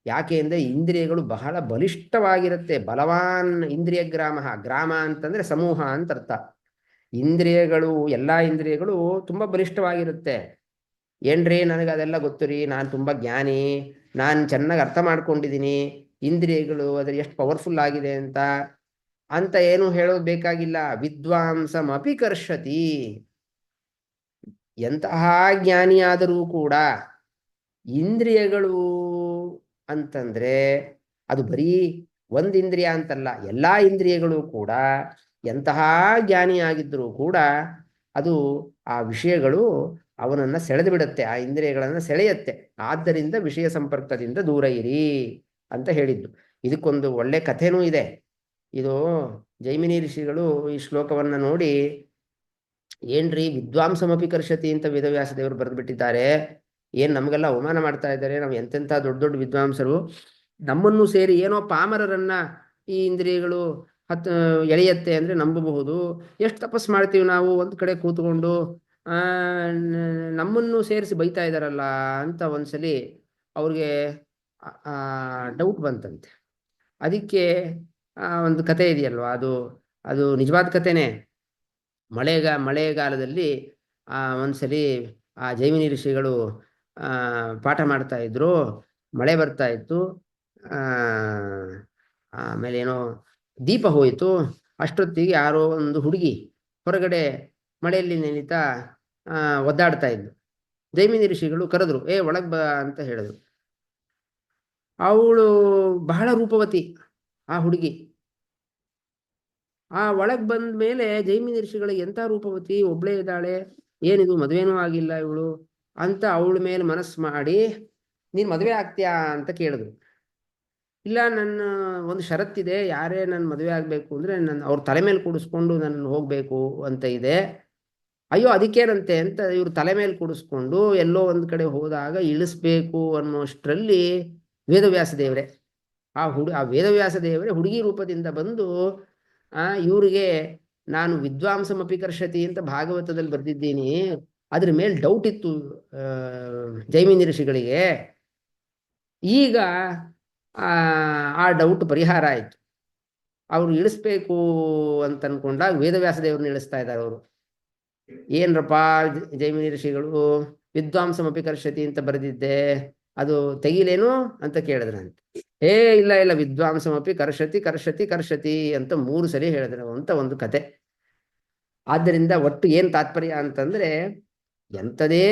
ಯಾಕೆ ಅಂದರೆ ಇಂದ್ರಿಯಗಳು ಬಹಳ ಬಲಿಷ್ಠವಾಗಿರುತ್ತೆ. ಬಲವಾನ್ ಇಂದ್ರಿಯ ಗ್ರಾಮ, ಗ್ರಾಮ ಅಂತಂದ್ರೆ ಸಮೂಹ ಅಂತ ಅರ್ಥ. ಇಂದ್ರಿಯಗಳು, ಎಲ್ಲಾ ಇಂದ್ರಿಯಗಳು ತುಂಬಾ ಬಲಿಷ್ಠವಾಗಿರುತ್ತೆ. ಏನ್ರಿ ನನಗೆ ಅದೆಲ್ಲ ಗೊತ್ತು ರೀ, ನಾನು ತುಂಬಾ ಜ್ಞಾನಿ, ನಾನು ಚೆನ್ನಾಗಿ ಅರ್ಥ ಮಾಡ್ಕೊಂಡಿದ್ದೀನಿ ಇಂದ್ರಿಯಗಳು ಅದ್ರ ಎಷ್ಟು ಪವರ್ಫುಲ್ ಆಗಿದೆ ಅಂತ ಏನು ಹೇಳೋದು ಬೇಕಾಗಿಲ್ಲ. ವಿದ್ವಾಂಸಮಪಿ ಕರ್ಷತಿ. ಎಂತಹ ಜ್ಞಾನಿಯಾದರೂ ಕೂಡ ಇಂದ್ರಿಯಗಳು ಅಂತಂದ್ರೆ ಅದು ಬರೀ ಒಂದು ಇಂದ್ರಿಯ ಅಂತಲ್ಲ, ಎಲ್ಲಾ ಇಂದ್ರಿಯಗಳು ಕೂಡ ಎಂತಹ ಜ್ಞಾನಿಯಾಗಿದ್ದರೂ ಕೂಡ ಅದು ಆ ವಿಷಯಗಳು ಅವನನ್ನ ಸೆಳೆದು ಬಿಡುತ್ತೆ, ಆ ಇಂದ್ರಿಯಗಳನ್ನು ಸೆಳೆಯುತ್ತೆ. ಆದ್ದರಿಂದ ವಿಷಯ ಸಂಪರ್ಕದಿಂದ ದೂರ ಇರಿ ಅಂತ ಹೇಳಿದ್ದು. ಇದಕ್ಕೊಂದು ಒಳ್ಳೆ ಕಥೆನೂ ಇದೆ. ಇದು ಜೈಮಿನಿ ಋಷಿಗಳು ಈ ಶ್ಲೋಕವನ್ನ ನೋಡಿ, ಏನ್ರಿ ವಿದ್ವಾಂಸಮಪಿ ಕರ್ಷತಿ ಅಂತ ವೇದವ್ಯಾಸ ದೇವರು ಬರೆದು ಬಿಟ್ಟಿದ್ದಾರೆ, ಏನ್ ನಮಗೆಲ್ಲ ಅವಮಾನ ಮಾಡ್ತಾ ಇದ್ದಾರೆ, ನಾವು ಎಂತೆಂಥ ದೊಡ್ಡ ದೊಡ್ಡ ವಿದ್ವಾಂಸರು, ನಮ್ಮನ್ನು ಸೇರಿ ಏನೋ ಪಾಮರರನ್ನ ಈ ಇಂದ್ರಿಯಗಳು ಎಳೆಯತ್ತೆ ಅಂದ್ರೆ ನಂಬಬಹುದು. ಎಷ್ಟು ತಪಸ್ ಮಾಡ್ತೀವಿ ನಾವು ಒಂದು ಕಡೆ ಕೂತ್ಕೊಂಡು, ನಮ್ಮನ್ನು ಸೇರಿಸಿ ಬೈತಾ ಇದ್ದಾರಲ್ಲ ಅಂತ ಒಂದ್ಸಲಿ ಅವ್ರಿಗೆ ಡೌಟ್ ಬಂತಂತೆ. ಅದಕ್ಕೆ ಒಂದು ಕತೆ ಇದೆಯಲ್ವಾ, ಅದು ನಿಜವಾದ ಕಥೆನೇ. ಮಳೆಗಾಲದಲ್ಲಿ ಒಂದ್ಸಲಿ ಆ ಜೈಮಿನಿ ಋಷಿಗಳು ಪಾಠ ಮಾಡ್ತಾ ಇದ್ರು. ಮಳೆ ಬರ್ತಾ ಇತ್ತು. ಆಮೇಲೆ ಏನೋ ದೀಪ ಹೋಯಿತು. ಅಷ್ಟೊತ್ತಿಗೆ ಯಾರೋ ಒಂದು ಹುಡುಗಿ ಹೊರಗಡೆ ಮಳೆಯಲ್ಲಿ ನೆನೀತಾ ಒದ್ದಾಡ್ತಾ ಇದ್ಲು. ಜೈಮಿನಿ ಋಷಿಗಳು ಕರೆದ್ರು, ಒಳಗ್ ಬಾ ಅಂತ ಹೇಳಿದ್ರು. ಅವಳು ಬಹಳ ರೂಪವತಿ ಆ ಹುಡುಗಿ. ಆ ಒಳಗ್ ಬಂದ ಮೇಲೆ ಜೈಮಿನಿ ಋಷಿಗಳಿಗೆ ಎಂಥ ರೂಪವತಿ, ಒಬ್ಳೇ ಇದ್ದಾಳೆ, ಏನಿದು ಮದುವೆನೂ ಆಗಿಲ್ಲ ಇವಳು ಅಂತ ಅವಳ ಮೇಲೆ ಮನಸ್ಸು ಮಾಡಿ, ನೀನ್ ಮದುವೆ ಆಗ್ತೀಯಾ ಅಂತ ಕೇಳಿದ್ರು. ಇಲ್ಲ, ನನ್ನ ಒಂದು ಷರತ್ತಿದೆ, ಯಾರೇ ನನ್ನ ಮದುವೆ ಆಗ್ಬೇಕು ಅಂದ್ರೆ ಅವ್ರ ತಲೆ ಮೇಲೆ ಕೂಡಿಸ್ಕೊಂಡು ನನ್ನ ಹೋಗ್ಬೇಕು ಅಂತ ಇದೆ. ಅಯ್ಯೋ ಅದಕ್ಕೇನಂತೆ ಅಂತ ಇವ್ರು ತಲೆ ಮೇಲೆ ಕೂಡಿಸ್ಕೊಂಡು ಎಲ್ಲೋ ಒಂದ್ ಕಡೆ ಹೋದಾಗ ಇಳಿಸ್ಬೇಕು ಅನ್ನೋಷ್ಟರಲ್ಲಿ ವೇದವ್ಯಾಸ ದೇವರೇ, ಆ ವೇದವ್ಯಾಸ ದೇವರೇ ಹುಡುಗಿ ರೂಪದಿಂದ ಬಂದು ಇವ್ರಿಗೆ ನಾನು ವಿದ್ವಾಂಸಮಪಿ ಕರ್ಷತಿ ಅಂತ ಭಾಗವತದಲ್ಲಿ ಬರೆದಿದ್ದೀನಿ, ಅದ್ರ ಮೇಲೆ ಡೌಟ್ ಇತ್ತು ಜೈಮಿನಿ ಋಷಿಗಳಿಗೆ. ಈಗ ಆ ಡೌಟ್ ಪರಿಹಾರ ಆಯ್ತು. ಅವ್ರು ಇಳಿಸ್ಬೇಕು ಅಂತ ಅನ್ಕೊಂಡಾಗ ವೇದವ್ಯಾಸ ದೇವ್ರನ್ನ ಇಳಿಸ್ತಾ ಇದ್ದಾರೆ ಅವರು. ಏನ್ರಪ್ಪ ಜೈಮಿನಿ ಋಷಿಗಳು ವಿದ್ವಾಂಸಮಪಿ ಕರ್ಷತಿ ಅಂತ ಬರೆದಿದ್ದೆ, ಅದು ತೆಗಿಲೇನು ಅಂತ ಕೇಳಿದ್ರಂತೆ. ಇಲ್ಲ ಇಲ್ಲ, ವಿದ್ವಾಂಸಮಪಿ ಕರ್ಷತಿ ಕರ್ಷತಿ ಕರ್ಷತಿ ಅಂತ 3 ಸರಿ ಹೇಳಿದ್ರು ಅಂತ ಒಂದು ಕತೆ. ಆದ್ದರಿಂದ ಒಟ್ಟು ಏನ್ ತಾತ್ಪರ್ಯ ಅಂತಂದ್ರೆ, ಎಂಥದೇ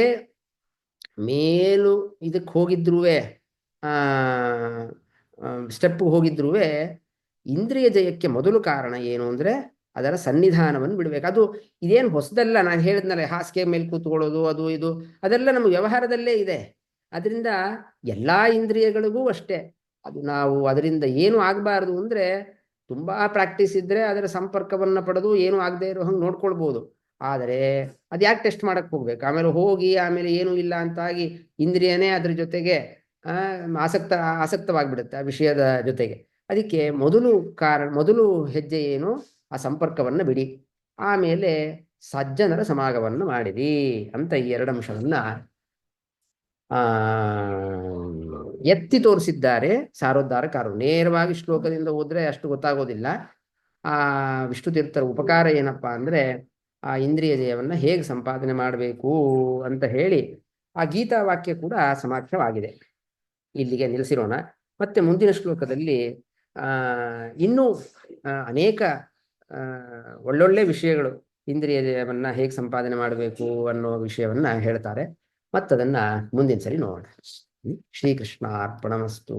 ಮೇಲು ಇದಕ್ಕೆ ಹೋಗಿದ್ರುವೆ, ಸ್ಟೆಪ್ ಹೋಗಿದ್ರುವೆ, ಇಂದ್ರಿಯ ಜಯಕ್ಕೆ ಮೊದಲು ಕಾರಣ ಏನು ಅಂದ್ರೆ ಅದರ ಸನ್ನಿಧಾನವನ್ನು ಬಿಡ್ಬೇಕು. ಅದು ಇದೇನು ಹೊಸದಲ್ಲ. ನಾನು ಹೇಳಿದ್ನಲ್ಲ, ಹಾಸಿಗೆ ಮೇಲೆ ಕೂತ್ಕೊಳ್ಳೋದು ಅದು ಇದು ಅದೆಲ್ಲ ನಮ್ಮ ವ್ಯವಹಾರದಲ್ಲೇ ಇದೆ. ಅದರಿಂದ ಎಲ್ಲಾ ಇಂದ್ರಿಯಗಳಿಗೂ ಅಷ್ಟೇ, ಅದು ನಾವು ಅದರಿಂದ ಏನು ಆಗಬಾರ್ದು ಅಂದ್ರೆ ತುಂಬಾ ಪ್ರಾಕ್ಟೀಸ್ ಇದ್ರೆ ಅದರ ಸಂಪರ್ಕವನ್ನ ಪಡೆದು ಏನು ಆಗದೆ ಇರೋ ಹಂಗೆ ನೋಡ್ಕೊಳ್ಬಹುದು. ಆದರೆ ಅದು ಯಾಕೆ ಟೆಸ್ಟ್ ಮಾಡಕ್ ಹೋಗ್ಬೇಕು? ಆಮೇಲೆ ಏನೂ ಇಲ್ಲ ಅಂತಾಗಿ ಇಂದ್ರಿಯನೇ ಅದ್ರ ಜೊತೆಗೆ ಆಸಕ್ತವಾಗಿಬಿಡುತ್ತೆ ಆ ವಿಷಯದ ಜೊತೆಗೆ. ಅದಕ್ಕೆ ಮೊದಲು ಹೆಜ್ಜೆ ಏನು, ಆ ಸಂಪರ್ಕವನ್ನ ಬಿಡಿ, ಆಮೇಲೆ ಸಜ್ಜನರ ಸಮಾಗವನ್ನು ಮಾಡಿರಿ ಅಂತ ಈ 2 ಅಂಶವನ್ನ ಎತ್ತಿ ತೋರಿಸಿದ್ದಾರೆ ಸಾರೋದ್ಧಾರಕಾರರು. ನೇರವಾಗಿ ಶ್ಲೋಕದಿಂದ ಹೋದ್ರೆ ಅಷ್ಟು ಗೊತ್ತಾಗೋದಿಲ್ಲ. ವಿಷ್ಣು ತೀರ್ಥರ ಉಪಕಾರ ಏನಪ್ಪಾ ಅಂದ್ರೆ ಆ ಇಂದ್ರಿಯ ಜಯವನ್ನ ಹೇಗೆ ಸಂಪಾದನೆ ಮಾಡಬೇಕು ಅಂತ ಹೇಳಿ ಆ ಗೀತಾ ವಾಕ್ಯ ಕೂಡ ಸಮಾಖ್ಯವಾಗಿದೆ. ಇಲ್ಲಿಗೆ ನಿಲ್ಲಿಸಿರೋಣ. ಮತ್ತೆ ಮುಂದಿನ ಶ್ಲೋಕದಲ್ಲಿ ಇನ್ನೂ ಅನೇಕ ಒಳ್ಳೊಳ್ಳೆ ವಿಷಯಗಳು, ಇಂದ್ರಿಯ ಜಯವನ್ನ ಹೇಗೆ ಸಂಪಾದನೆ ಮಾಡಬೇಕು ಅನ್ನೋ ವಿಷಯವನ್ನ ಹೇಳ್ತಾರೆ. ಮತ್ತದನ್ನ ಮುಂದಿನ ಸರಿ ನೋಡೋಣ. ಶ್ರೀಕೃಷ್ಣ ಅರ್ಪಣಮಸ್ತು.